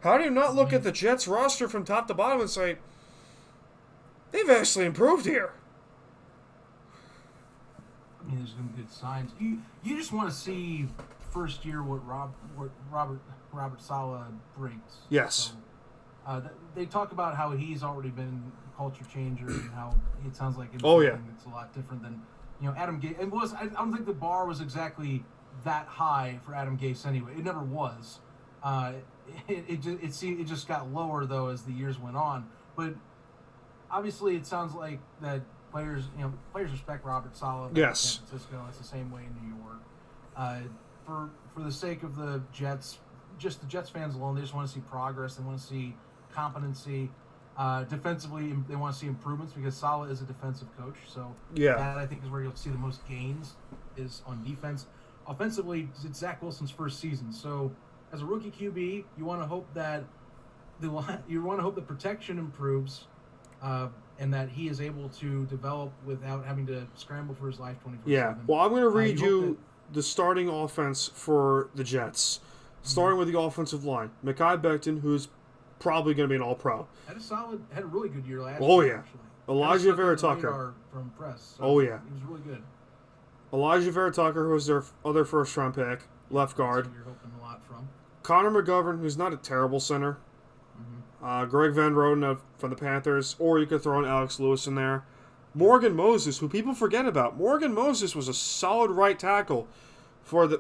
How do you not look at the Jets roster from top to bottom and say, they've actually improved here? I mean, there's some good signs. You just want to see first year what Robert Saleh brings. Yes. So, they talk about how he's already been a culture changer and how it sounds like it's a lot different than Adam Gase. I don't think the bar was exactly that high for Adam Gase anyway. It never was. It just got lower though as the years went on. But obviously, it sounds like that players respect Robert Saleh. Yes. In San Francisco, it's the same way in New York. For the sake of the Jets, just the Jets fans alone, they just want to see progress. They want to see competency. Defensively, they want to see improvements because Saleh is a defensive coach. So that I think is where you'll see the most gains is on defense. Offensively, it's Zach Wilson's first season, so as a rookie QB, you want to hope that the protection improves, and that he is able to develop without having to scramble for his life 24/7. Yeah. Well, I'm going to read you the starting offense for the Jets, starting with the offensive line. Mekhi Becton, who's probably going to be an All-Pro. Had a really good year last year. Yeah. Actually. Elijah Vera Tucker from press. So he was really good. Elijah Vera Tucker, who was their other first-round pick, left guard. So you're hoping a lot from. Connor McGovern, who's not a terrible center. Greg Van Roden from the Panthers, or you could throw in Alex Lewis in there. Morgan Moses, who people forget about. Morgan Moses was a solid right tackle for the...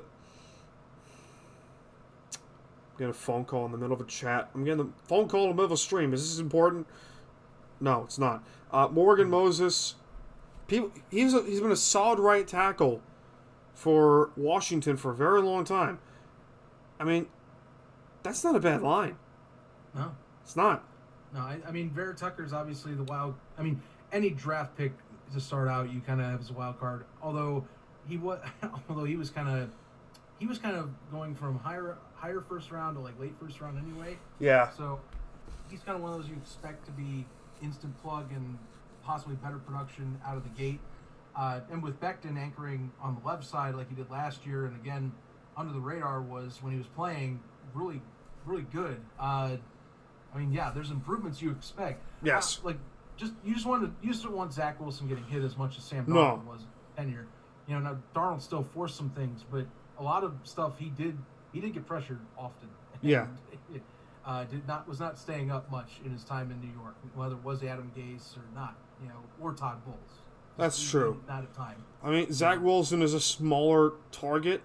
I'm getting a phone call in the middle of a chat. I'm getting a phone call in the middle of a stream. Is this important? No, it's not. Morgan Moses, he's been a solid right tackle for Washington for a very long time. I mean, that's not a bad line. No. It's not. No, I mean, Vera Tucker's obviously the wild... I mean, any draft pick to start out, you kind of have as a wild card. Although he was kind of going from higher first round to like late first round anyway. Yeah. So he's kind of one of those you expect to be instant plug and possibly better production out of the gate. And with Becton anchoring on the left side like he did last year, and again under the radar was when he was playing really, really good. I mean, yeah, there's improvements you expect. Yes. You just don't want Zach Wilson getting hit as much as Sam Darnold was tenure. Now Darnold still forced some things, but a lot of stuff he did get pressured often. Yeah. Was not staying up much in his time in New York, whether it was Adam Gase or not, or Todd Bowles. That's true. Not at time. I mean, Zach Wilson is a smaller target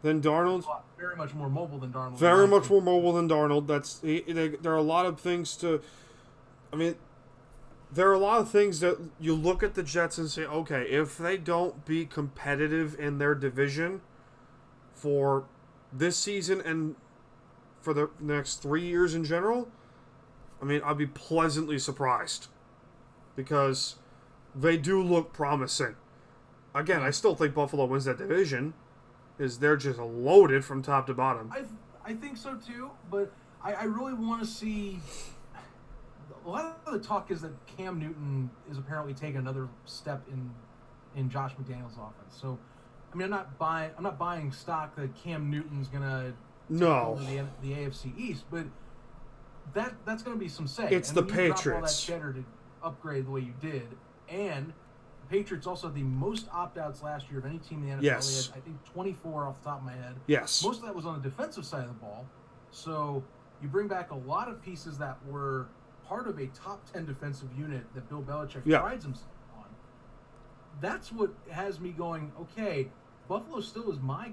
than Darnold. Very much more mobile than Darnold. Very much more mobile than Darnold. There are a lot of things to... I mean, there are a lot of things that you look at the Jets and say, okay, if they don't be competitive in their division for this season and for the next 3 years in general, I mean, I'd be pleasantly surprised because they do look promising. Again, I still think Buffalo wins that division. They're just loaded from top to bottom. I think so too, but I really want to see. A lot of the talk is that Cam Newton is apparently taking another step in Josh McDaniels' offense. So, I mean, I'm not buying stock that Cam Newton's gonna take over the AFC East, but that's gonna be some say. It's the Patriots. Drop all that cheddar to upgrade the way you did, and the Patriots also had the most opt-outs last year of any team in the NFL. Yes. They had, I think, 24 off the top of my head. Yes. Most of that was on the defensive side of the ball. So you bring back a lot of pieces that were part of a top 10 defensive unit that Bill Belichick prides himself on. That's what has me going, okay, Buffalo still is my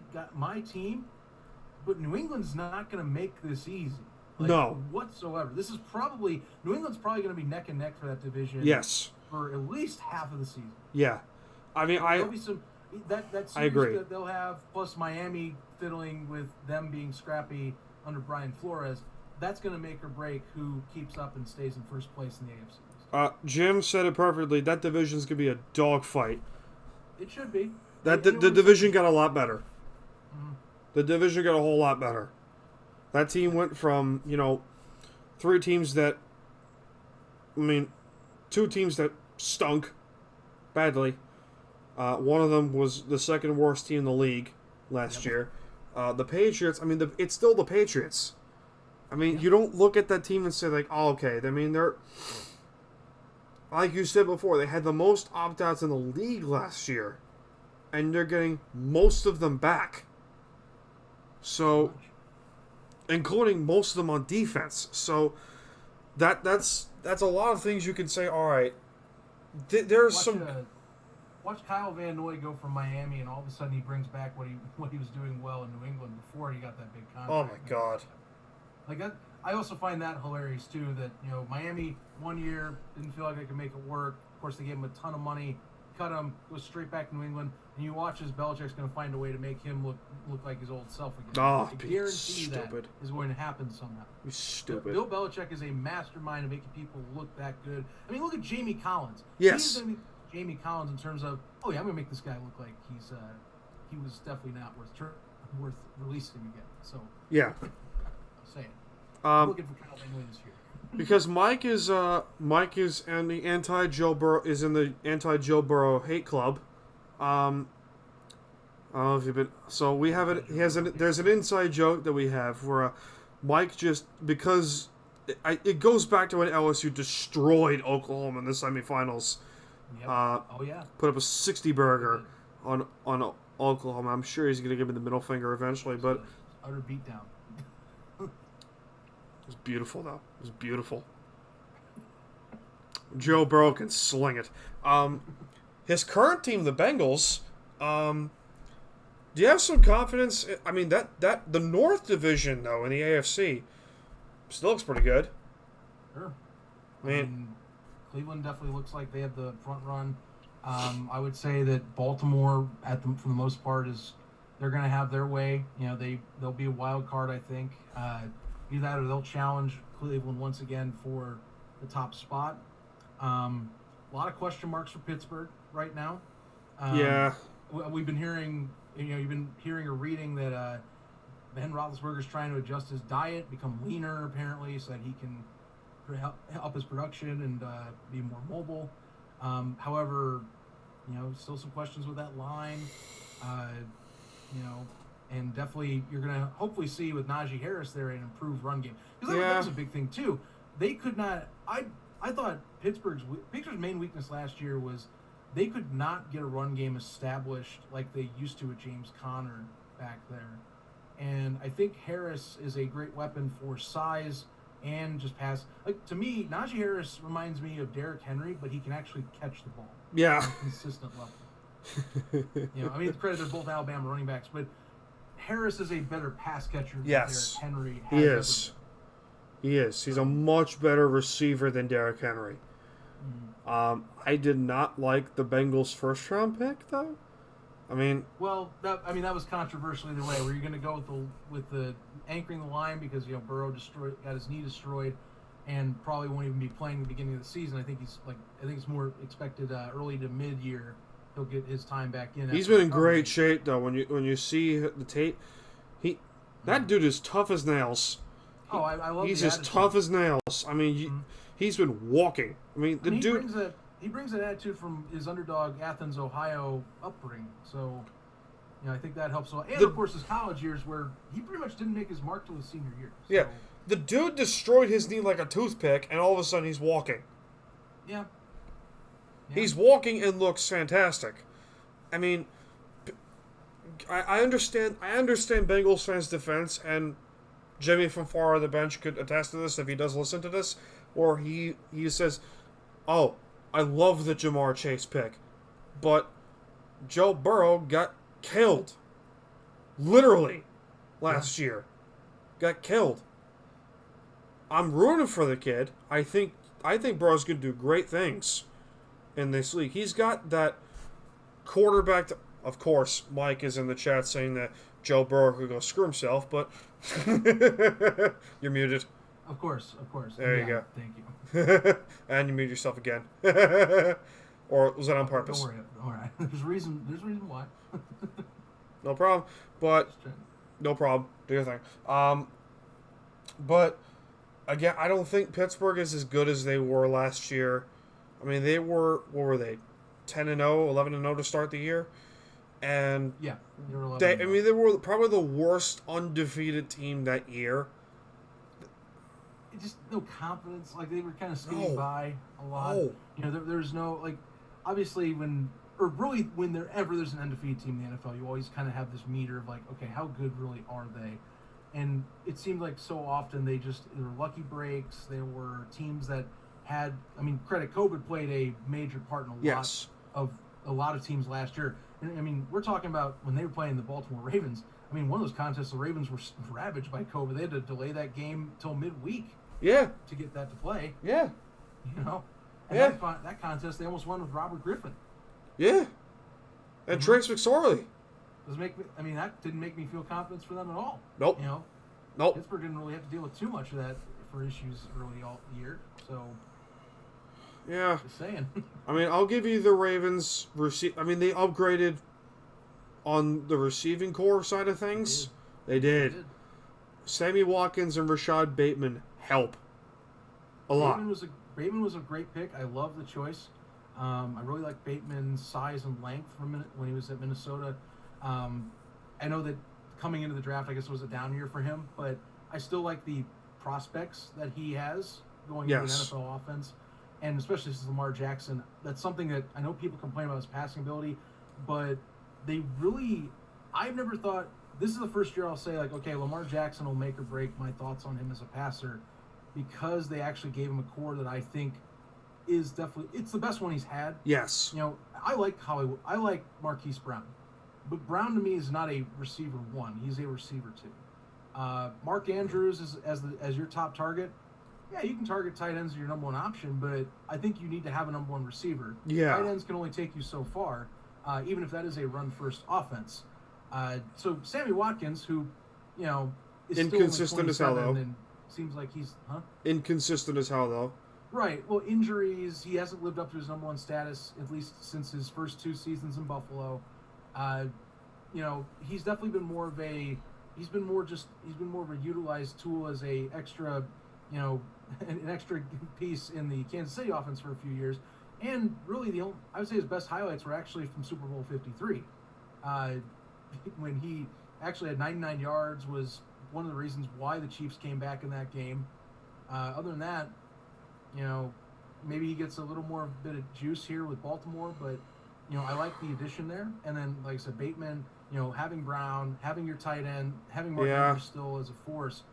team, but New England's not going to make this easy. Whatsoever. New England's probably going to be neck and neck for that division. Yes. For at least half of the season. Yeah. I mean, That I agree. series that they'll have, plus Miami fiddling with them being scrappy under Brian Flores, that's going to make or break who keeps up and stays in first place in the AFC East. Jim said it perfectly. That division's going to be a dogfight. It should be. The division got a lot better. Mhm. The division got a whole lot better. That team went from, 3 teams that, I mean, 2 teams that stunk badly. One of them was the second worst team in the league last year. The Patriots, I mean, it's still the Patriots. I mean, you don't look at that team and say, like, oh, okay. I mean, they're, like you said before, they had the most opt-outs in the league last year. And they're getting most of them back. So, including most of them on defense. So, that's a lot of things you can say, all right, there's some... Watch Kyle Van Noy go from Miami, and all of a sudden he brings back what he was doing well in New England before he got that big contract. Oh, my God. Like that, I also find that hilarious, too, that, Miami, 1 year, didn't feel like they could make it work. Of course, they gave him a ton of money, cut him, goes straight back to New England, and you watch as Belichick's going to find a way to make him look like his old self again. Oh, I guarantee stupid. that is going to happen somehow. He's stupid. Bill Belichick is a mastermind of making people look that good. I mean, look at Jamie Collins. Yes. He's going to be Jamie Collins in terms of, oh yeah, I'm going to make this guy look like he was definitely not worth releasing again. So yeah, I'll say it. I'm looking for Kyle Van Noy this year. Because Mike is in the anti-Joe Burrow hate club. I don't know if you've been. So we have it. There's an inside joke that we have where Mike just because it goes back to when LSU destroyed Oklahoma in the semifinals. Yep. Oh yeah. Put up a 60 burger on Oklahoma. I'm sure he's gonna give him the middle finger eventually, but utter beatdown. It was beautiful, though. It was beautiful. Joe Burrow can sling it. His current team, the Bengals, do you have some confidence? I mean, that the North Division, though, in the AFC, still looks pretty good. Sure. I mean, Cleveland definitely looks like they have the front run. I would say that Baltimore, for the most part, they're going to have their way. They'll be a wild card, I think. Either that or they'll challenge Cleveland once again for the top spot. A lot of question marks for Pittsburgh right now. Yeah. We've been hearing, you've been hearing or reading that Ben Roethlisberger's trying to adjust his diet, become leaner apparently, so that he can help his production and be more mobile. However, still some questions with that line. And definitely you're going to hopefully see with Najee Harris there an improved run game. Because that was a big thing too. They could not – I thought Pittsburgh's main weakness last year was they could not get a run game established like they used to with James Conner back there. And I think Harris is a great weapon for size and just pass. Like, to me, Najee Harris reminds me of Derrick Henry, but he can actually catch the ball. Yeah. At a consistent level. It's credit they're both Alabama running backs, but – Harris is a better pass catcher than Derrick Henry has. He is. He is. He's a much better receiver than Derrick Henry. Mm-hmm. I did not like the Bengals' first-round pick, though. I mean, that was controversial either way. Were you going to go with the anchoring the line because Burrow got his knee destroyed, and probably won't even be playing the beginning of the season? I think it's more expected early to mid-year. He'll get his time back in. He's been in great shape though. When you see the tape, that dude is tough as nails. I love. He's as tough as nails. I mean, he's been walking. I mean, the dude. He brings an attitude from his underdog Athens, Ohio upbringing. So, I think that helps a lot. And of course his college years, where he pretty much didn't make his mark till his senior year. So. Yeah, the dude destroyed his knee like a toothpick, and all of a sudden he's walking. Yeah. He's walking and looks fantastic. I mean, I understand Bengals fans' defense, and Jimmy from far on the bench could attest to this if he does listen to this, or he says, "Oh, I love the Jamar Chase pick," but Joe Burrow got killed, literally, last year. Got killed. I'm rooting for the kid. I think Burrow's going to do great things in this league. He's got that quarterback Of course, Mike is in the chat saying that Joe Burrow could go screw himself, but you're muted. Of course. There you go. Thank you. And you mute yourself again. Or was that on purpose? Don't worry. All right. There's reason why. No problem. But no problem. Do your thing. But again, I don't think Pittsburgh is as good as they were last year. I mean, they were, what were they? 10-0, 11-0 to start the year. And yeah, they were 11. I mean, they were probably the worst undefeated team that year. Just no confidence. Like, they were kind of skating by a lot. No. You know, there's no, like, obviously whenever there's an undefeated team in the NFL, you always kind of have this meter of, like, okay, how good really are they? And it seemed like so often they were lucky breaks. There were teams that had, I mean, COVID played a major part in a lot of teams last year. And I mean, we're talking about when they were playing the Baltimore Ravens. I mean, one of those contests, the Ravens were ravaged by COVID. They had to delay that game till midweek. Yeah. To get that to play. Yeah. You know? And that contest, they almost won with Robert Griffin. Yeah. And Trace McSorley. That didn't make me feel confidence for them at all. Nope. You know? Nope. Pittsburgh didn't really have to deal with too much of that for issues early all year. So, yeah. Just saying. I mean, I'll give you the Ravens I mean, they upgraded on the receiving core side of things. They did. Sammy Watkins and Rashad Bateman help a lot. Bateman was a great pick. I love the choice. I really like Bateman's size and length when he was at Minnesota. I know that coming into the draft, I guess it was a down year for him, but I still like the prospects that he has going into an NFL offense, and especially since Lamar Jackson. That's something that I know people complain about his passing ability, but I've never thought, this is the first year I'll say, like, okay, Lamar Jackson will make or break my thoughts on him as a passer, because they actually gave him a core that I think is definitely, it's the best one he's had. Yes. You know, I like Marquise Brown, but Brown to me is not a receiver one. He's a receiver two. Mark Andrews as your top target. Yeah, you can target tight ends as your number one option, but I think you need to have a number one receiver. Yeah. Tight ends can only take you so far, even if that is a run-first offense. So Sammy Watkins, who, you know, is inconsistent as hell, though. And seems like he's, inconsistent as hell, though. Right. Well, injuries, he hasn't lived up to his number one status, at least since his first 2 seasons in Buffalo. You know, he's definitely been more of a utilized tool as a extra, you know, an extra piece in the Kansas City offense for a few years. And really, I would say his best highlights were actually from Super Bowl 53. When he actually had 99 yards, was one of the reasons why the Chiefs came back in that game. Other than that, you know, maybe he gets a little more bit of juice here with Baltimore, but, you know, I like the addition there. And then, like I said, Bateman, you know, having Brown, having your tight end, having Mark Andrews still as a force.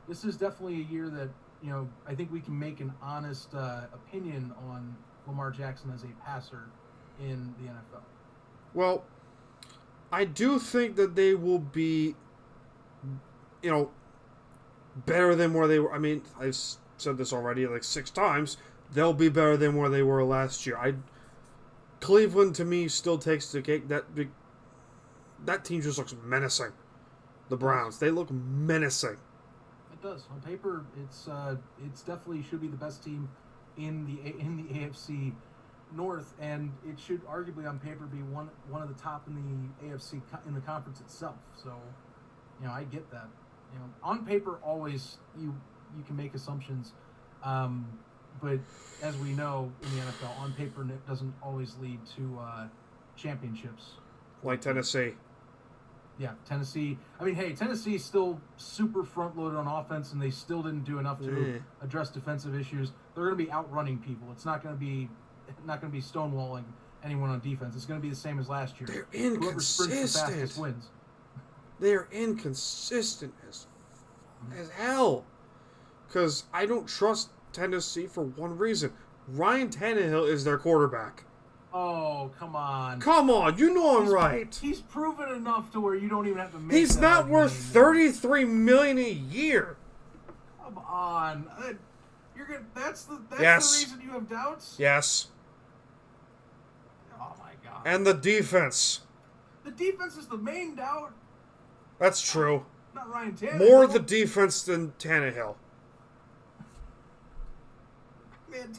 This is definitely a year that, you know, I think we can make an honest opinion on Lamar Jackson as a passer in the NFL. Well, I do think that they will be, you know, better than where they were. I mean, I've said this already like 6 times. They'll be better than where they were last year. Cleveland, to me, still takes the cake. That team just looks menacing. The Browns, they look menacing. It does. On paper, it's definitely should be the best team in the AFC North, and it should arguably on paper be one of the top in the AFC in the conference itself. So, you know, I get that. You know, on paper, always you can make assumptions, but as we know in the NFL, on paper it doesn't always lead to championships. Like Tennessee. Yeah, Tennessee. I mean, hey, Tennessee's still super front-loaded on offense, and they still didn't do enough to address defensive issues. They're going to be outrunning people. It's not going to be stonewalling anyone on defense. It's going to be the same as last year. They're inconsistent. Whoever sprints the fastest wins. They're inconsistent as hell. Because I don't trust Tennessee for one reason. Ryan Tannehill is their quarterback. Oh, come on. Come on, you know I'm right. He's proven enough to where you don't even have to make He's not worth $33 million a year. Come on. That's the reason you have doubts? Yes. Oh my god. And the defense. The defense is the main doubt. That's true. Not Ryan Tannehill. More the defense than Tannehill. Man,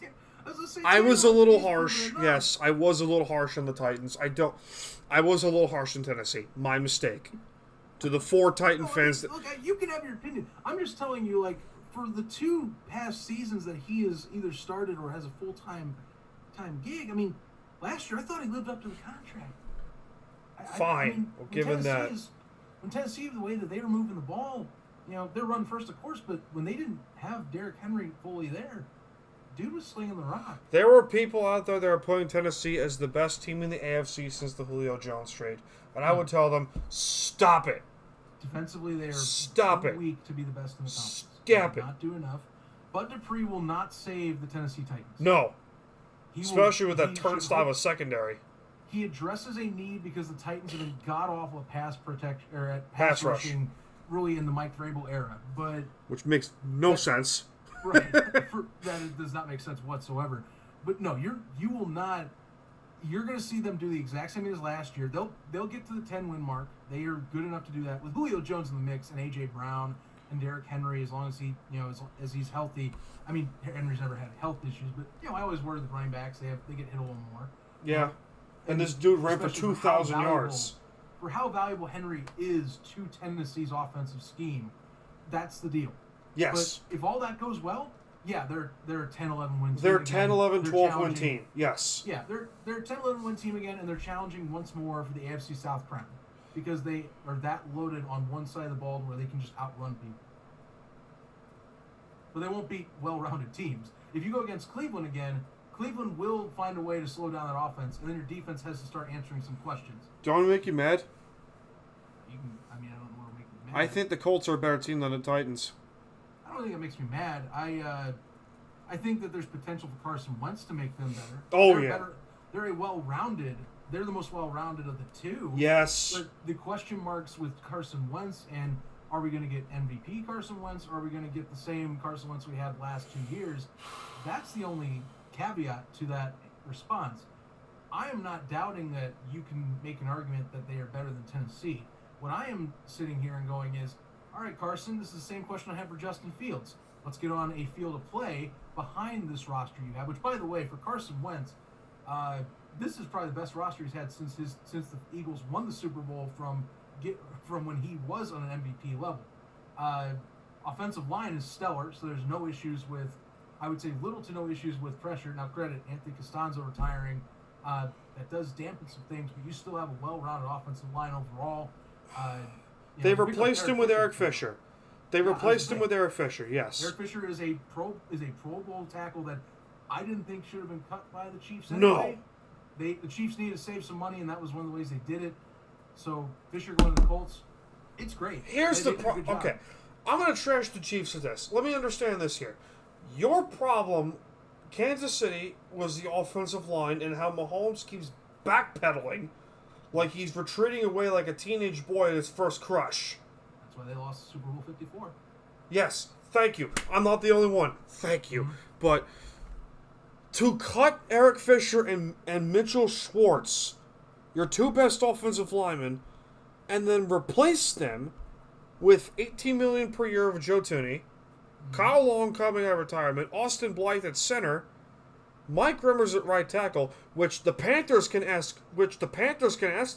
I was a little harsh. Yes, I was a little harsh on the Titans. I was a little harsh in Tennessee. My mistake. To the 4 Titan fans that... Look, you can have your opinion. I'm just telling you, like, for the 2 past seasons that he has either started or has a full-time gig, I mean, last year I thought he lived up to the contract. Fine. Well, given that... When Tennessee, the way that they were moving the ball, they're run first, of course, but when they didn't have Derrick Henry fully there, dude was slinging the rock. There were people out there that are putting Tennessee as the best team in the AFC since the Julio Jones trade. And I would tell them, stop it. Defensively, they are weak to be the best in the conference. Stop it. Not do enough. Bud Dupree will not save the Tennessee Titans. No. Especially with that turnstile of secondary. He addresses a need because the Titans have been god-awful at pass rushing really in the Mike Vrabel era. Which makes no sense. Right. That does not make sense whatsoever. But no, you will not. You're going to see them do the exact same thing as last year. They'll get to the 10-win mark. They are good enough to do that with Julio Jones in the mix and A.J. Brown and Derrick Henry as long as he as he's healthy. I mean, Henry's never had health issues, but I always worry the running backs they get hit a little more. Yeah. And this dude ran for 2,000 yards. For how valuable Henry is to Tennessee's offensive scheme, that's the deal. Yes. But if all that goes well, yeah, they're a 10-11 win team. They're a 10, 11, 12 win team. Yes. Yeah, they're a 10-11 win team again, and they're challenging once more for the AFC South crown because they are that loaded on one side of the ball where they can just outrun people. But they won't beat well-rounded teams. If you go against Cleveland again, Cleveland will find a way to slow down that offense, and then your defense has to start answering some questions. Don't make you mad? I don't know what will make you mad. I think the Colts are a better team than the Titans. I don't think it makes me mad. I think that there's potential for Carson Wentz to make them better. Oh, They're a well-rounded. They're the most well-rounded of the 2. Yes. But the question marks with Carson Wentz and are we going to get MVP Carson Wentz or are we going to get the same Carson Wentz we had last 2 years? That's the only caveat to that response. I am not doubting that you can make an argument that they are better than Tennessee. What I am sitting here and going is, all right, Carson, this is the same question I had for Justin Fields. Let's get on a field of play behind this roster you have, which, by the way, for Carson Wentz, this is probably the best roster he's had since the Eagles won the Super Bowl from when he was on an MVP level. Offensive line is stellar, so there's no issues with, I would say little to no issues with pressure. Now, credit Anthony Costanzo retiring. That does dampen some things, but you still have a well-rounded offensive line overall. They replaced him with Eric Fisher. Yes. Eric Fisher is a Pro Bowl tackle that I didn't think should have been cut by the Chiefs anyway. No. The Chiefs needed to save some money, and that was one of the ways they did it. So Fisher going to the Colts, it's great. Here's the problem. Okay, I'm going to trash the Chiefs with this. Let me understand this here. Your problem, Kansas City, was the offensive line and how Mahomes keeps backpedaling like he's retreating away like a teenage boy at his first crush. That's why they lost Super Bowl 54. Yes, thank you. I'm not the only one. Thank you. Mm-hmm. But to cut Eric Fisher and Mitchell Schwartz, your 2 best offensive linemen, and then replace them with $18 million per year of Joe Tooney, Kyle Long coming out of retirement, Austin Blythe at center, Mike Rimmers at right tackle, which the Panthers can ask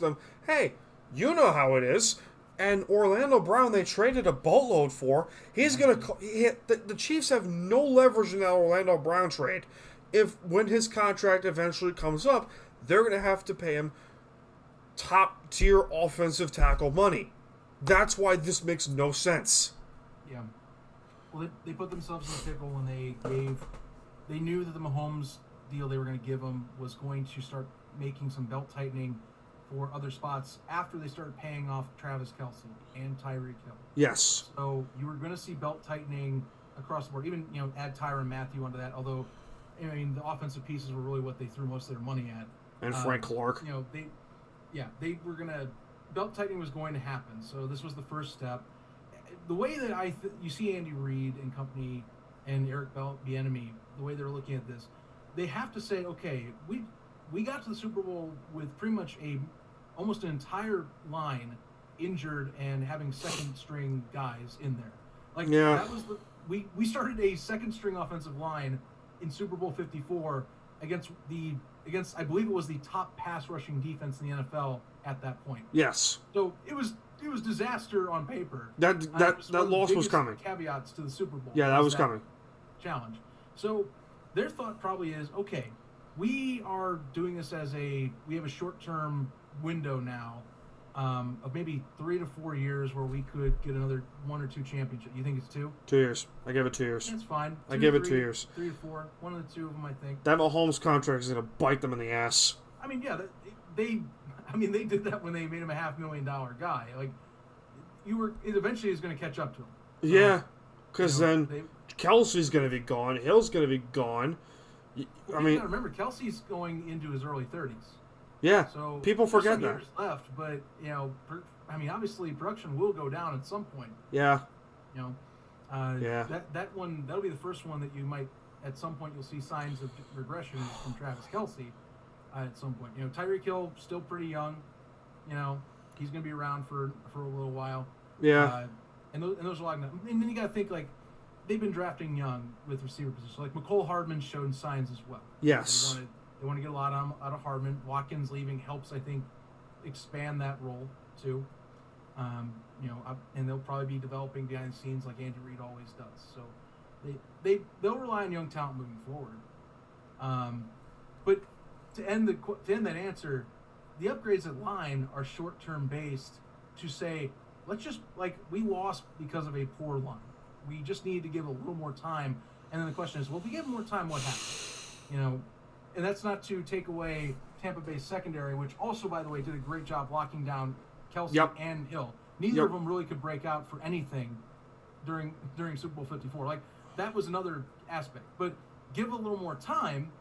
them, hey, you know how it is. And Orlando Brown, they traded a boatload for. The Chiefs have no leverage in that Orlando Brown trade. When his contract eventually comes up, they're going to have to pay him top tier offensive tackle money. That's why this makes no sense. Yeah. Well, they put themselves in a pickle when they knew that the Mahomes deal they were going to give him was going to start making some belt tightening for other spots after they started paying off Travis Kelce and Tyreek Hill. Yes. So you were going to see belt tightening across the board. Even add Tyrann Mathieu onto that. Although, the offensive pieces were really what they threw most of their money at. And Frank Clark. They were going to belt tightening was going to happen. So this was the first step. The way that you see Andy Reid and company and Eric Bieniemy, the way they're looking at this, they have to say, okay, we got to the Super Bowl with pretty much a almost an entire line injured and having second string guys in there. Like that was we started a second string offensive line in Super Bowl 54 against I believe it was the top pass rushing defense in the NFL at that point. Yes. So it was disaster on paper. That loss was coming. Caveats to the Super Bowl. Yeah, that was coming. Challenge. So their thought probably is, okay, we are doing this we have a short-term window now of maybe 3 to 4 years where we could get another 1 or 2 championships. You think it's 2? 2 years. I give it 2 years. That's fine. I give it 2 years. 3 to 4. One of the two of them, I think. That Mahomes contract is going to bite them in the ass. I mean, yeah, they did that when they made him a $500,000 guy. Like, it eventually is going to catch up to him. So, yeah, because then Kelsey's going to be gone. Hill's going to be gone. I mean, remember, Kelsey's going into his early 30s. Yeah, so people forget that. Years left, but obviously production will go down at some point. Yeah. That'll be the first one that you might at some point you'll see signs of regression from Travis Kelce. At some point, Tyreek Hill still pretty young. He's going to be around for a little while. Yeah. And those are like, and then you got to think like they've been drafting young with receiver position. Like McCole Hardman showed signs as well. Yes. They want to get a lot out of Hardman. Watkins leaving helps, I think, expand that role too. And they'll probably be developing behind the scenes like Andy Reid always does. So they'll rely on young talent moving forward. But to end that answer, the upgrades at line are short-term based to say, let's just, like, we lost because of a poor line. We just need to give a little more time. And then the question is, well, if we give more time, what happens? And that's not to take away Tampa Bay's secondary, which also, by the way, did a great job locking down Kelsey and Hill. Neither of them really could break out for anything during Super Bowl 54. Like, that was another aspect. But give a little more time,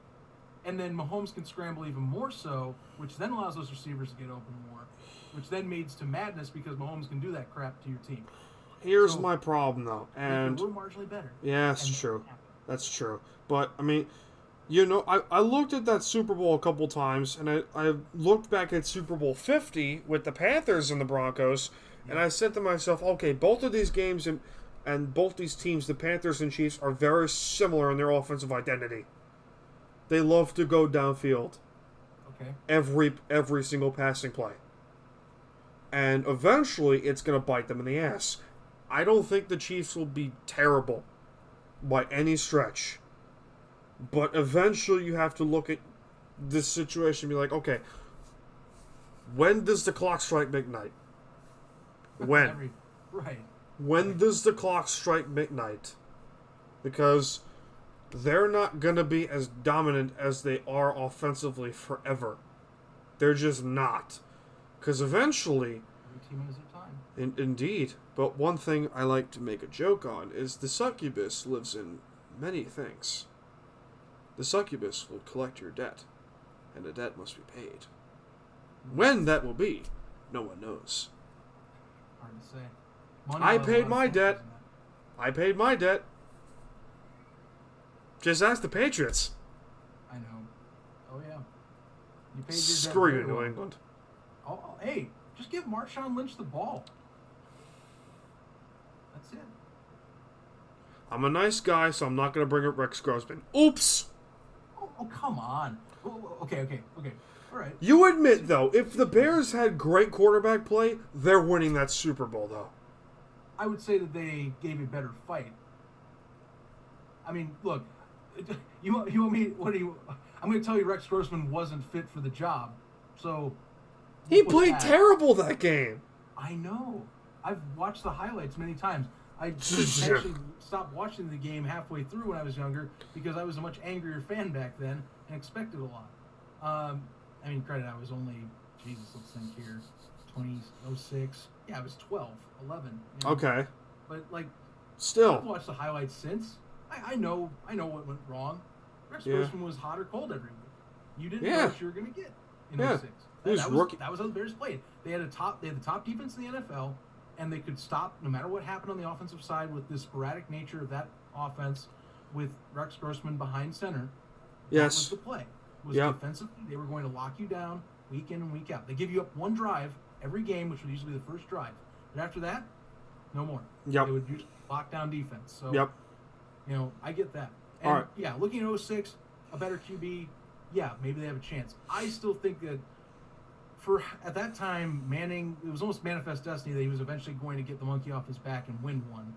and then Mahomes can scramble even more so, which then allows those receivers to get open more, which then leads to madness because Mahomes can do that crap to your team. Here's my problem, though. And we're marginally better. Yeah, that's true. That's true. But, I mean, I looked at that Super Bowl a couple times, and I looked back at Super Bowl 50 with the Panthers and the Broncos, and I said to myself, okay, both of these games and both these teams, the Panthers and Chiefs, are very similar in their offensive identity. They love to go downfield. Okay. Every single passing play. And eventually, it's going to bite them in the ass. I don't think the Chiefs will be terrible by any stretch. But eventually, you have to look at this situation and be like, okay, when does the clock strike midnight? When? Right. When does the clock strike midnight? Because they're not going to be as dominant as they are offensively forever. They're just not. Because eventually... Every team has their time. Indeed. But one thing I like to make a joke on is the succubus lives in many things. The succubus will collect your debt, and the debt must be paid. When that will be, no one knows. Hard to say. I paid my debt. I paid my debt. Just ask the Patriots. I know. Oh, yeah. You paid your Screw debt you, New England. Hey, just give Marshawn Lynch the ball. That's it. I'm a nice guy, so I'm not going to bring up Rex Grossman. Oops! Oh, come on. Okay. All right. You admit, though, if the Bears had great quarterback play, they're winning that Super Bowl, though. I would say that they gave a better fight. I mean, look, you want me? I'm going to tell you, Rex Grossman wasn't fit for the job. So he played terrible that game. I know. I've watched the highlights many times. I actually stopped watching the game halfway through when I was younger because I was a much angrier fan back then and expected a lot. I mean, credit, I was only, let's think here, 2006. Yeah, I was 12, 11. Okay. But, like, still, I've watched the highlights since. I know what went wrong. Rex Grossman was hot or cold every week. You didn't know what you were going to get in 06. That was how the Bears played. They had the top defense in the NFL, and they could stop no matter what happened on the offensive side with the sporadic nature of that offense with Rex Grossman behind center. Yes. That was the play. Defensively, they were going to lock you down week in and week out. They give you up one drive every game, which would usually be the first drive. But after that, no more. Yep. They would use lockdown defense. So, Yep. I get that. And, All right. yeah, looking at 06, a better QB, yeah, maybe they have a chance. I still think that at that time, Manning, it was almost manifest destiny that he was eventually going to get the monkey off his back and win one.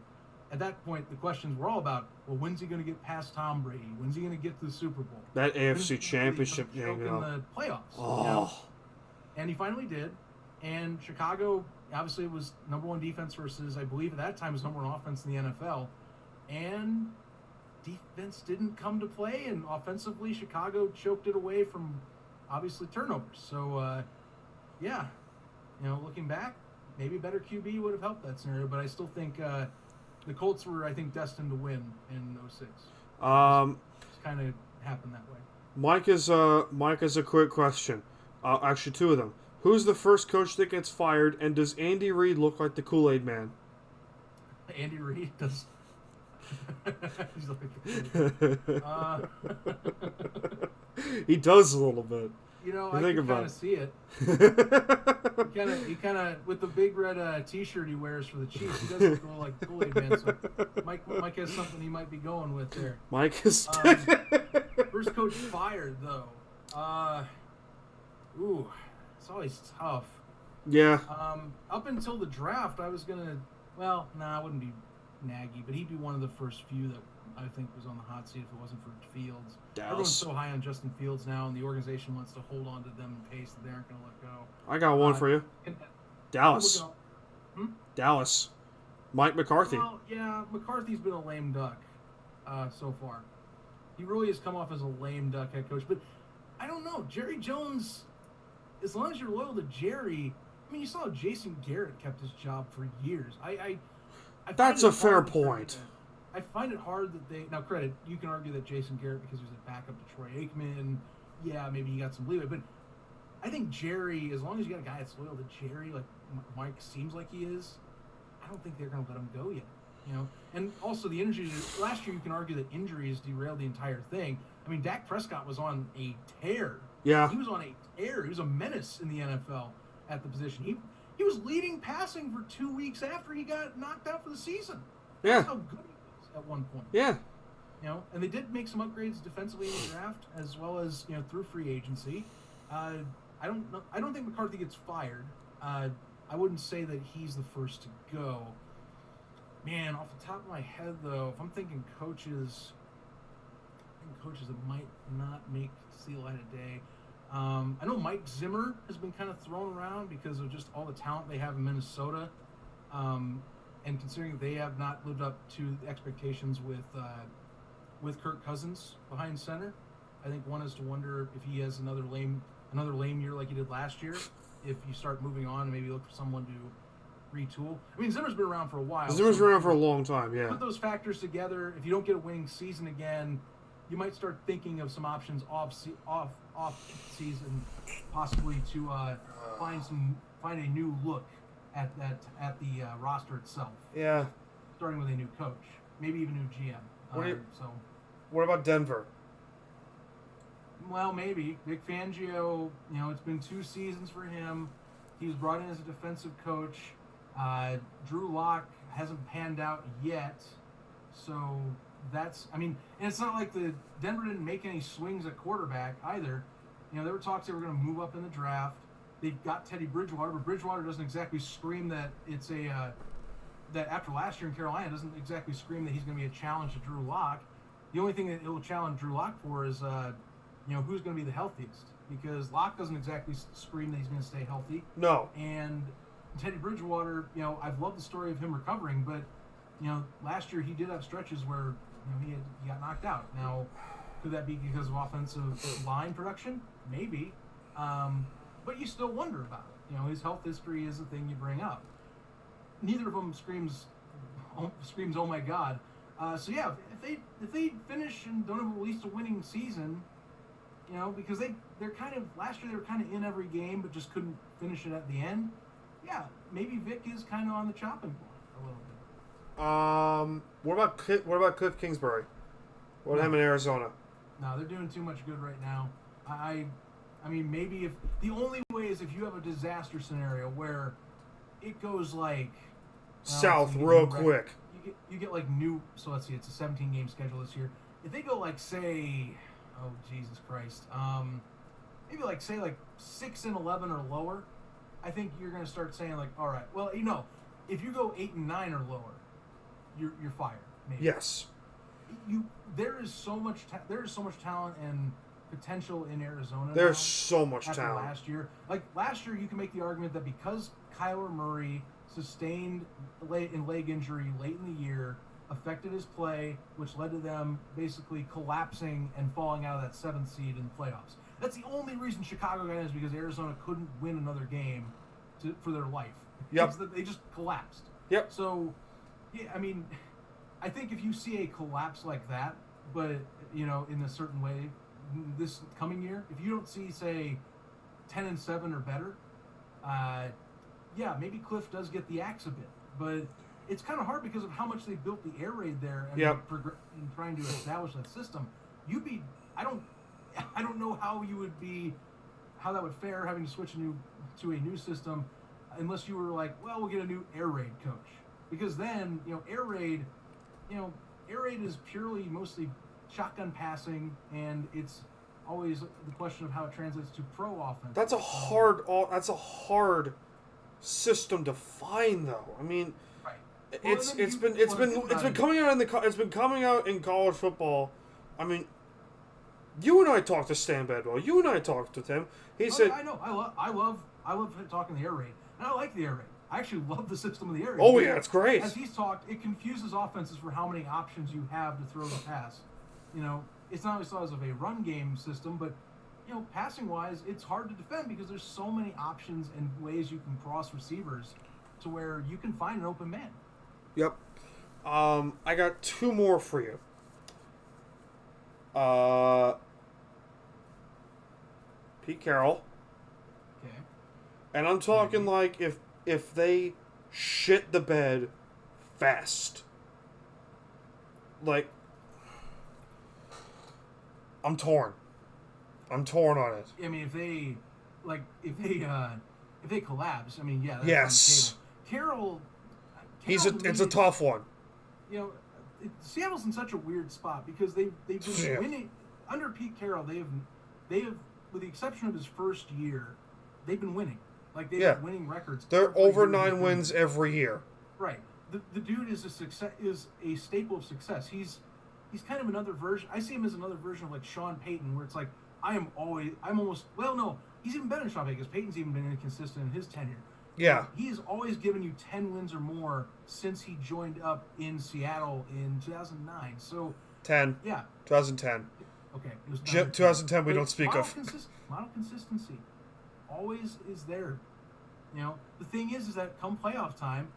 At that point, the questions were all about, well, when's he going to get past Tom Brady? When's he going to get to the Super Bowl? That AFC Championship game, game, in the playoffs. Oh. And he finally did. And Chicago, obviously, was number one defense versus, I believe, at that time, was number one offense in the NFL. And defense didn't come to play, and offensively, Chicago choked it away from, obviously, turnovers. So, yeah, looking back, maybe a better QB would have helped that scenario, but I still think the Colts were, I think, destined to win in 06. It's kind of happened that way. Mike is a quick question. Actually, two of them. Who's the first coach that gets fired, and does Andy Reid look like the Kool-Aid Man? Andy Reid does. He's like He does a little bit. I can kind of see it. He kind of, with the big red T-shirt he wears for the Chiefs, he doesn't look like the Kool-Aid Man. So Mike has something he might be going with there. Mike is first coach fired though. It's always tough. Yeah. Up until the draft, I was gonna. Well, I wouldn't be Nagy, but he'd be one of the first few that I think was on the hot seat if it wasn't for Fields. Dallas. Everyone's so high on Justin Fields now, and the organization wants to hold on to them in case that they aren't going to let go. I got one for you. Dallas. Dallas. Mike McCarthy. Well, yeah, McCarthy's been a lame duck so far. He really has come off as a lame duck head coach. But I don't know. Jerry Jones, as long as you're loyal to Jerry, I mean, you saw Jason Garrett kept his job for years. That's a fair point. I find it hard that they... Now, credit, you can argue that Jason Garrett, because he was a backup to Troy Aikman, yeah, maybe he got some leeway. But I think Jerry, as long as you got a guy that's loyal to Jerry, like Mike seems like he is, I don't think they're going to let him go yet. And also the injuries... Last year, you can argue that injuries derailed the entire thing. I mean, Dak Prescott was on a tear. Yeah. He was on a tear. He was a menace in the NFL at the position. He was leading passing for 2 weeks after he got knocked out for the season. Yeah. That's how good he was at one point. Yeah. And they did make some upgrades defensively in the draft as well as, through free agency. I don't think McCarthy gets fired. I wouldn't say that he's the first to go. Man, off the top of my head though, if I'm thinking coaches that might not see the light of day. I know Mike Zimmer has been kind of thrown around because of just all the talent they have in Minnesota, and considering they have not lived up to the expectations with Kirk Cousins behind center. I think one is to wonder if he has another lame year like he did last year. If you start moving on and maybe look for someone to retool. I mean, Zimmer's been around for a while. Zimmer's been around for a long time. Yeah. Put those factors together. If you don't get a winning season again, you might start thinking of some options off season, possibly to find a new look at the roster itself. Yeah. Starting with a new coach, maybe even a new GM. What about Denver? Well, maybe Vic Fangio. It's been 2 seasons for him. He was brought in as a defensive coach. Drew Lock hasn't panned out yet, so. And it's not like the Denver didn't make any swings at quarterback either. There were talks they were going to move up in the draft. They've got Teddy Bridgewater, but Bridgewater doesn't exactly scream that it's that after last year in Carolina doesn't exactly scream that he's going to be a challenge to Drew Lock. The only thing that it will challenge Drew Lock for is, who's going to be the healthiest, because Lock doesn't exactly scream that he's going to stay healthy. No. And Teddy Bridgewater, I've loved the story of him recovering, but last year he did have stretches where he got knocked out. Now, could that be because of offensive line production? Maybe. But you still wonder about it. His health history is the thing you bring up. Neither of them screams, oh my God. So yeah, if they finish and don't have at least a winning season, because they're kind of, last year they were kind of in every game but just couldn't finish it at the end. Yeah, maybe Vic is kind of on the chopping block a little bit. What about Cliff Kingsbury? What about him in Arizona? No, they're doing too much good right now. I I mean, maybe if the only way is if you have a disaster scenario where it goes like South so you get real new quick. You get like new. So let's see, it's a 17 game schedule this year. If they go like say, oh Jesus Christ, maybe like say like 6-11 or lower, I think you're gonna start saying like, all right, well if you go 8-9 or lower, you're fired. Maybe. Yes. There is so much talent and potential in Arizona. There's now, so much after talent. last year. Like last year, you can make the argument that because Kyler Murray sustained leg injury late in the year, affected his play, which led to them basically collapsing and falling out of that 7th seed in the playoffs. That's the only reason Chicago got in, is because Arizona couldn't win another game for their life. Yep. They just collapsed. Yep. So, yeah, I mean, I think if you see a collapse like that, but in a certain way, this coming year, if you don't see, say, 10-7 or better, yeah, maybe Cliff does get the axe a bit, but it's kind of hard because of how much they built the air raid there and in trying to establish that system. I don't know how that would fare having to switch to a new system, unless you were like, well, we'll get a new air raid coach, because then air raid is mostly shotgun passing, and it's always the question of how it translates to pro offense. That's a hard system to find, though. I mean, right. It's been coming out in college football. I mean, you and I talked to Stan Bedwell. You and I talked with him. He said, I know. I love talking the air raid, and I like the air raid. I actually love the system of the air raid. Oh yeah, it's great. As he's talked, it confuses offenses for how many options you have to throw the pass. It's not always thought as of a run game system, but passing wise, it's hard to defend because there's so many options and ways you can cross receivers to where you can find an open man. Yep. I got 2 more for you. Pete Carroll. Okay. And I'm talking like if they shit the bed fast. Like, I'm torn on it. I mean, if they collapse, I mean, yeah, that's yes. on the table. Carroll, it's a tough one. Seattle's in such a weird spot because they've been winning under Pete Carroll. They have, with the exception of his first year, they've been winning. Like they've been winning records. They're over 9 wins every year. Right. The dude is a staple of success. He's kind of another version. I see him as another version of like Sean Payton, where it's like he's even better than Sean Payton because Payton's even been inconsistent in his tenure. Yeah. He's always given you 10 wins or more since he joined up in Seattle in 2009. So 10. Yeah. 2010. Okay. It was 2010 we don't speak of. Model consistency always is there. The thing is that come playoff time,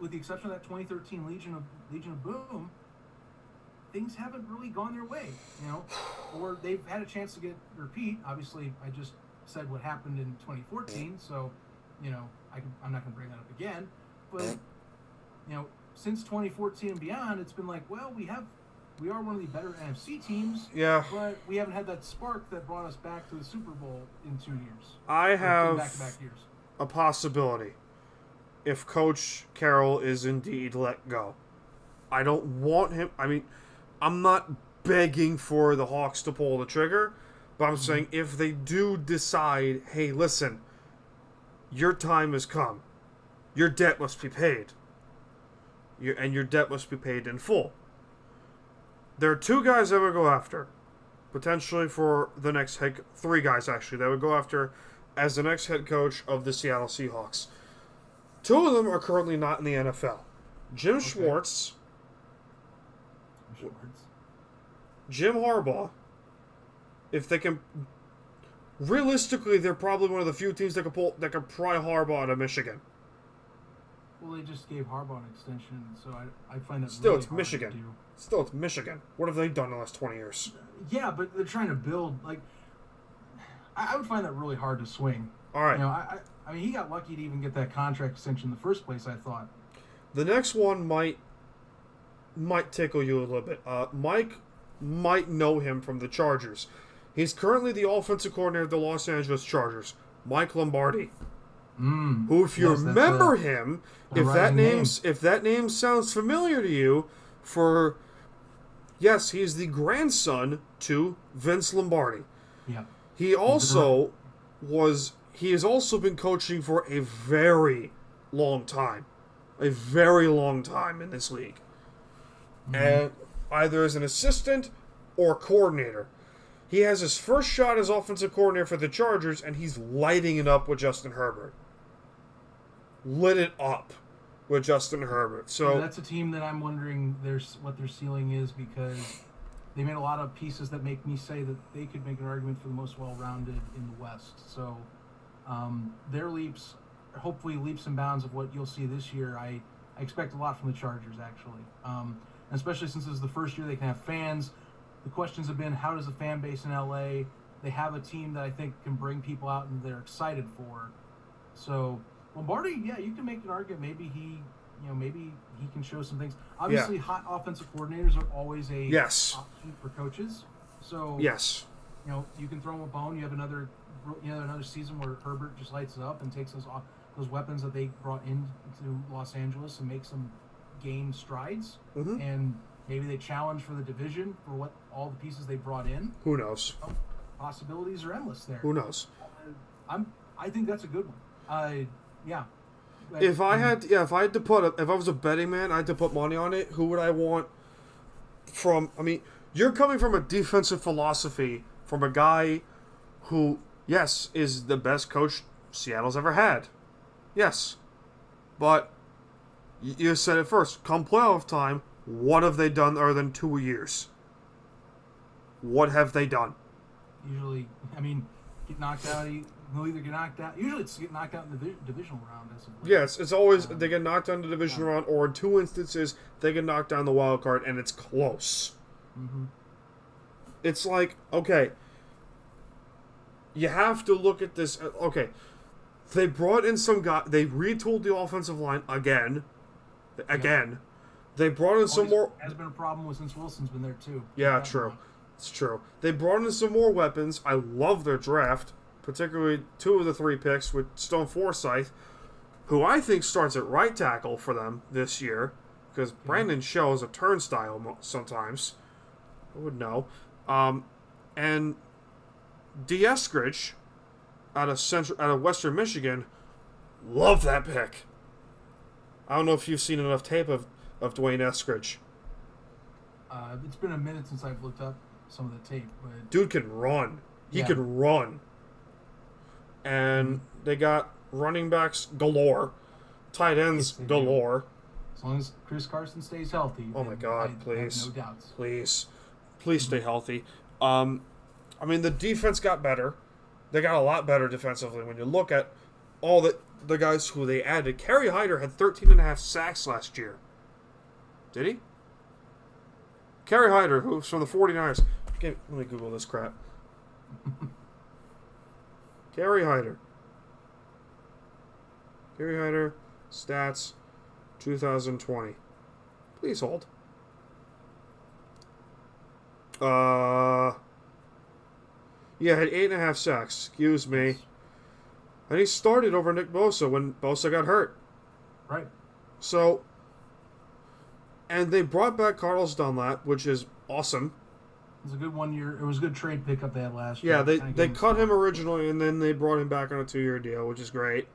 with the exception of that 2013 Legion of Boom, things haven't really gone their way, or they've had a chance to repeat. Obviously, I just said what happened in 2014, so, I'm not going to bring that up again. But, since 2014 and beyond, it's been like, well, we are one of the better NFC teams, but we haven't had that spark that brought us back to the Super Bowl in 2 years. I have back-to-back years. A possibility if Coach Carroll is indeed let go. I don't want him. I mean, I'm not begging for the Hawks to pull the trigger, but I'm saying if they do decide, hey, listen, your time has come. Your debt must be paid. And your debt must be paid in full. There are 2 guys that would go after, potentially for the next 3 guys actually that would go after as the next head coach of the Seattle Seahawks. 2 of them are currently not in the NFL. Jim Schwartz. Jim Harbaugh. If they can, realistically, they're probably one of the few teams that could pry Harbaugh out of Michigan. Well, they just gave Harbaugh an extension, so I find that still really it's hard Michigan. to do. Still, it's Michigan. What have they done in the last 20 years? Yeah, but they're trying to build. Like, I would find that really hard to swing. All right. I mean, he got lucky to even get that contract extension in the first place, I thought. The next one might tickle you a little bit. Mike might know him from the Chargers. He's currently the offensive coordinator of the Los Angeles Chargers, Mike Lombardi. Who, if you remember him, if that name sounds familiar to you, yes, he's the grandson to Vince Lombardi. Yeah. He has also been coaching for a very long time. A very long time in this league. And either as an assistant or coordinator. He has his first shot as offensive coordinator for the Chargers, and he's lighting it up with Justin Herbert. Lit it up with Justin Herbert. So that's a team that I'm wondering what their ceiling is, because they made a lot of pieces that make me say that they could make an argument for the most well-rounded in the West. So their leaps, hopefully leaps and bounds of what you'll see this year. I expect a lot from the Chargers, actually. And especially since this is the first year they can have fans. The questions have been, how does the fan base in LA? They have a team that I think can bring people out and they're excited for. So Lombardi, yeah, you can make an argument. Maybe he can show some things. Obviously, hot offensive coordinators are always a option for coaches. So yes, you can throw him a bone. You have another season where Herbert just lights it up and takes those weapons that they brought into Los Angeles and makes them gain strides. And maybe they challenge for the division for what all the pieces they brought in. Who knows? Possibilities are endless there. Who knows? I think that's a good one. Yeah. If I was a betting man, I had to put money on it. Who would I want from? I mean, you're coming from a defensive philosophy from a guy who, yes, is the best coach Seattle's ever had. Yes. But you said it first. Come playoff time, what have they done other than 2 years? What have they done? Usually, get knocked out. They'll either get knocked out. Usually, it's get knocked out in the divisional round. Yes, it's always they get knocked down in the divisional round, or in 2 instances they get knocked down the wild card, and it's close. It's like, okay, you have to look at this. Okay, they brought in some guy. They retooled the offensive line again. They brought in some more. Has been a problem since Wilson's been there too. Yeah, true. It's true. They brought in some more weapons. I love their draft, particularly 2 of the 3 picks with Stone Forsythe, who I think starts at right tackle for them this year, because Brandon Shell is a turnstile sometimes. I would know. And Eskridge out of Western Michigan, love that pick. I don't know if you've seen enough tape of Dwayne Eskridge. It's been a minute since I've looked up some of the tape, but dude can run. He can run. And they got running backs galore, tight ends galore. As long as Chris Carson stays healthy. Oh my God! Please, I have no doubts. Please stay healthy. The defense got better. They got a lot better defensively when you look at all the guys who they added. Kerry Hyder had 13.5 sacks last year. Did he? Kerry Hyder, who's from the 49ers. Let me Google this crap. Kerry Hyder, stats, 2020. Please hold. Had 8.5 sacks. Excuse me. And he started over Nick Bosa when Bosa got hurt. Right. So, and they brought back Carlos Dunlap, which is awesome. It was a good 1 year. It was a good trade pickup they had last year. Yeah, they cut him originally, and then they brought him back on a 2-year deal, which is great.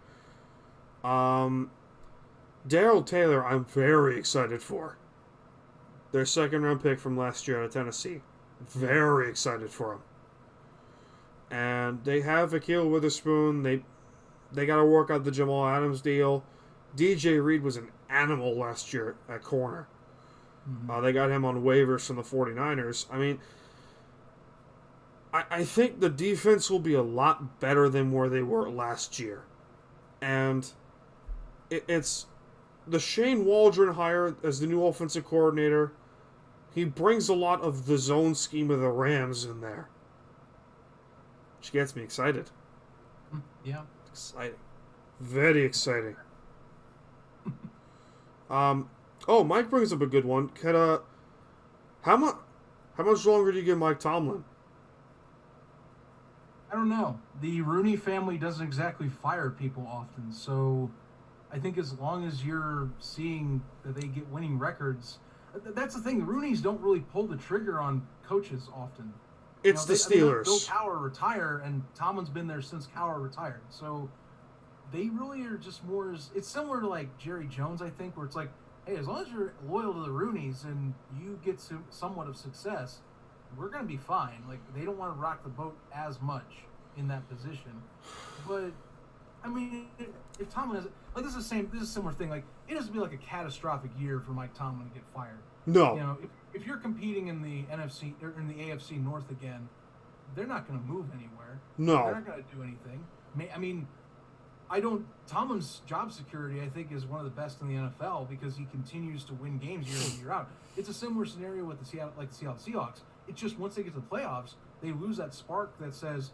Darrell Taylor, I'm very excited for. Their 2nd-round pick from last year out of Tennessee. Very excited for him. And they have Akil Witherspoon. They got to work out the Jamal Adams deal. DJ Reed was an animal last year at corner. They got him on waivers from the 49ers. I think the defense will be a lot better than where they were last year. And it's the Shane Waldron hire as the new offensive coordinator. He brings a lot of the zone scheme of the Rams in there, which gets me excited. Yeah. Exciting. Very exciting. Mike brings up a good one. How much longer do you give Mike Tomlin? I don't know. The Rooney family doesn't exactly fire people often, so I think as long as you're seeing that they get winning records, that's the thing. The Rooneys don't really pull the trigger on coaches often. It's the Bill Steelers. Cowher retire, and Tomlin's been there since Cowher retired. So they really are just more. It's similar to like Jerry Jones, I think, where it's like, hey, as long as you're loyal to the Rooneys and you get somewhat of success, we're gonna be fine. Like they don't want to rock the boat as much in that position, but I mean, if Tomlin has like this is a similar thing. Like it has to be like a catastrophic year for Mike Tomlin to get fired. No. You know, if you're competing in the NFC or in the AFC North again, they're not going to move anywhere. No. They're not going to do anything. I mean, Tomlin's job security, I think, is one of the best in the NFL because he continues to win games year in year out. It's a similar scenario with the Seattle Seahawks. It's just once they get to the playoffs, they lose that spark that says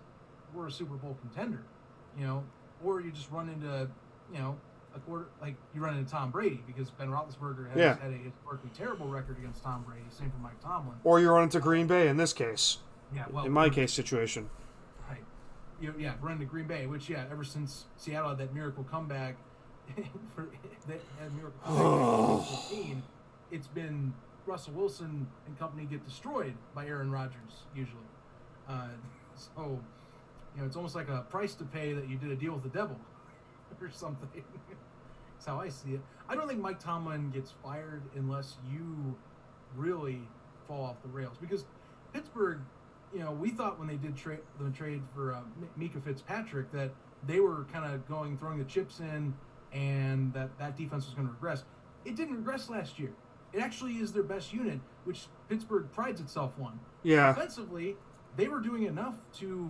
we're a Super Bowl contender, you know, or you just run into, you know, you run into Tom Brady because Ben Roethlisberger has had a historically terrible record against Tom Brady. Same for Mike Tomlin. Or you run into Green Bay in this case. Yeah, well, in my case situation. Right. Run into Green Bay, which ever since Seattle had that miracle comeback, in 2015, it's been Russell Wilson and company get destroyed by Aaron Rodgers usually. So, it's almost like a price to pay that you did a deal with the devil or something. That's how I see it. I don't think Mike Tomlin gets fired unless you really fall off the rails. Because Pittsburgh, we thought when they did the trade for Mika Fitzpatrick that they were kind of throwing the chips in and that defense was going to regress. It didn't regress last year. It actually is their best unit, which Pittsburgh prides itself on. Yeah. Offensively, they were doing enough to,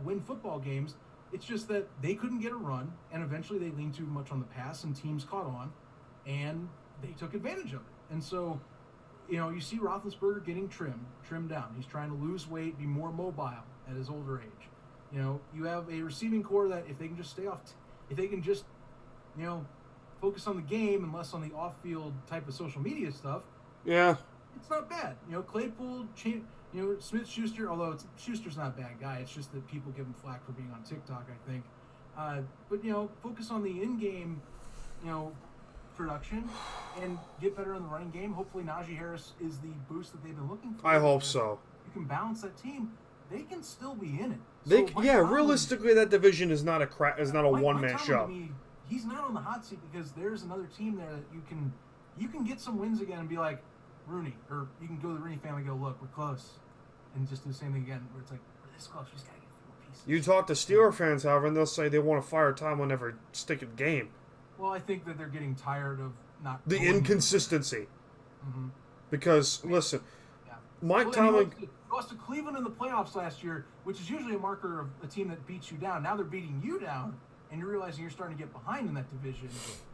win football games. It's just that they couldn't get a run, and eventually they leaned too much on the pass, and teams caught on, and they took advantage of it. And so, you see Roethlisberger getting trimmed down. He's trying to lose weight, be more mobile at his older age. You have a receiving core that if they can just focus on the game and less on the off-field type of social media stuff. Yeah. It's not bad. Claypool, Smith-Schuster, although Schuster's not a bad guy. It's just that people give him flack for being on TikTok, I think. But focus on the in-game, production and get better in the running game. Hopefully Najee Harris is the boost that they've been looking for. I hope so. You can balance that team. They can still be in it. Realistically, that division is not a one-man show. To me, he's not on the hot seat because there's another team there that you can get some wins again and be like Rooney, or you can go to the Rooney family and go, look, we're close, and just do the same thing again where it's like we're this close, we just gotta get a few more pieces. You talk to Steeler fans, however, and they'll say they want to fire Tomlin every stick of game. Well, I think that they're getting tired of not the inconsistency. Mm-hmm. Because listen, Mike Tomlin lost to Cleveland in the playoffs last year, which is usually a marker of a team that beats you down. Now they're beating you down, and you're realizing you're starting to get behind in that division.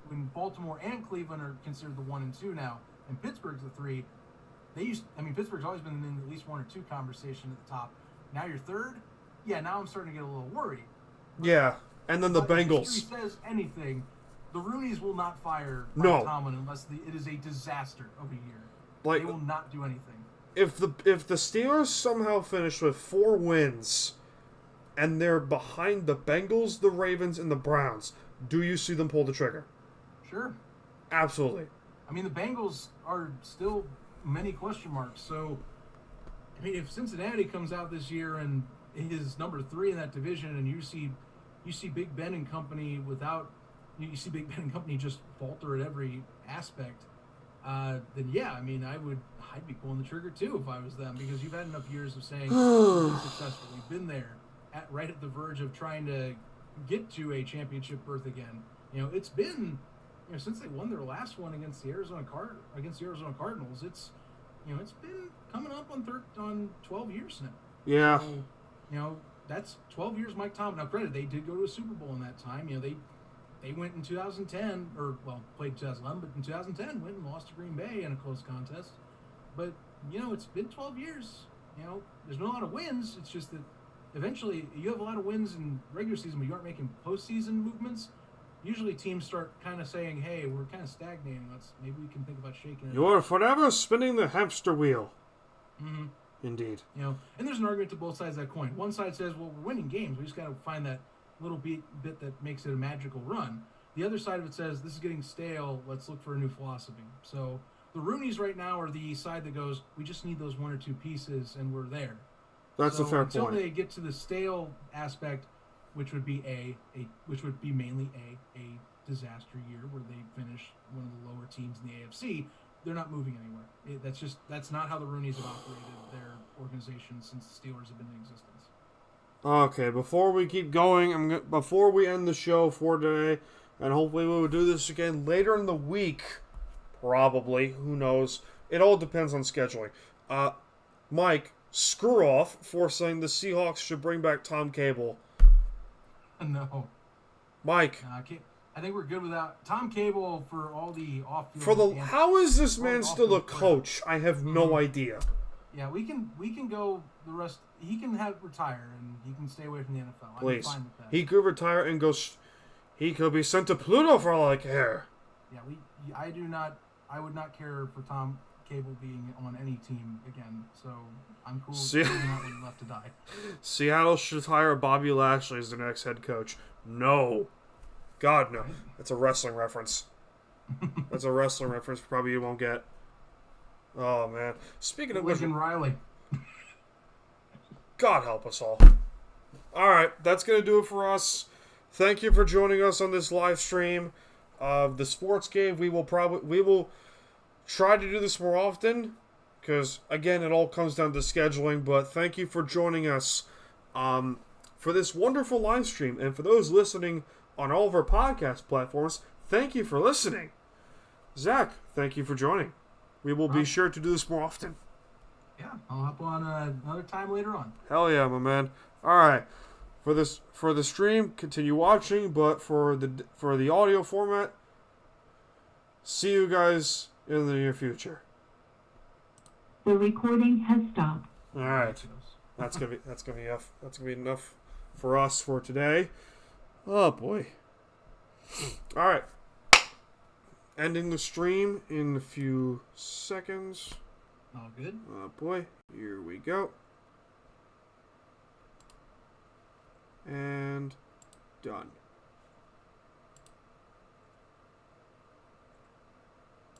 When Baltimore and Cleveland are considered the 1 and 2 now, and Pittsburgh's the 3. Pittsburgh's always been in at least 1 or 2 conversation at the top. Now you're third. Yeah, now I'm starting to get a little worried. Yeah, and then the Bengals. If history says anything, the Rooneys will not fire Tomlin unless it is a disaster of a year. They will not do anything. If the Steelers somehow finish with 4 wins, and they're behind the Bengals, the Ravens, and the Browns, do you see them pull the trigger? Sure. Absolutely. The Bengals are still many question marks. So, if Cincinnati comes out this year and is number 3 in that division, and you see Big Ben and company just falter at every aspect, then I'd be pulling the trigger too if I was them, because you've had enough years of saying we've been successful, we've been there, right at the verge of trying to get to a championship berth again. It's been since they won their last one against the Arizona Cardinals. It's been coming up on 12 years now. Yeah. So, that's 12 years Mike Tomlin. Now, granted, they did go to a Super Bowl in that time. They went in 2010, played 2011, but in 2010 went and lost to Green Bay in a close contest. But, it's been 12 years. There's been a lot of wins. It's just that eventually you have a lot of wins in regular season, but you aren't making postseason movements. Usually teams start kind of saying, hey, we're kind of stagnating. Maybe we can think about shaking it. You're forever spinning the hamster wheel. Mm-hmm. Indeed. And there's an argument to both sides of that coin. One side says, well, we're winning games. We just got to find that little bit that makes it a magical run. The other side of it says, this is getting stale. Let's look for a new philosophy. So the Rooneys right now are the side that goes, we just need those one or two pieces, and we're there. That's a fair until point. Until they get to the stale aspect, which would be mainly a disaster year where they finish one of the lower teams in the AFC, they're not moving anywhere. That's not how the Rooneys have operated their organization since the Steelers have been in existence. Okay, before we keep going, before we end the show for today, and hopefully we will do this again later in the week, probably, who knows. It all depends on scheduling. Mike, screw off for saying the Seahawks should bring back Tom Cable. No. Mike. I think we're good without Tom Cable for all the off-field. How is this man still a coach? I have no idea. Yeah, we can go the rest. He can retire and he can stay away from the NFL. Please. I'm fine with that. He could retire and go. He could be sent to Pluto for all I care. Yeah, I would not care for Tom Cable being on any team again. So I'm cool. Not when left to die. Seattle should hire Bobby Lashley as their next head coach. No. God, no. That's a wrestling reference. That's a wrestling reference probably you won't get. Oh, man. Speaking of Lincoln Riley. God help us all. All right, that's going to do it for us. Thank you for joining us on this live stream of the Sports Cave. We will try to do this more often because, again, it all comes down to scheduling. But thank you for joining us for this wonderful live stream. And for those listening on all of our podcast platforms, thank you for listening. Zach, thank you for joining. We will be sure to do this more often. Yeah, I'll hop on another time later on. Hell yeah, my man. All right, for the stream, continue watching. But for the audio format, see you guys in the near future. The recording has stopped. All right, that's gonna be enough for us for today. Oh boy. All right. Ending the stream in a few seconds. All good. Oh boy. Here we go. And done.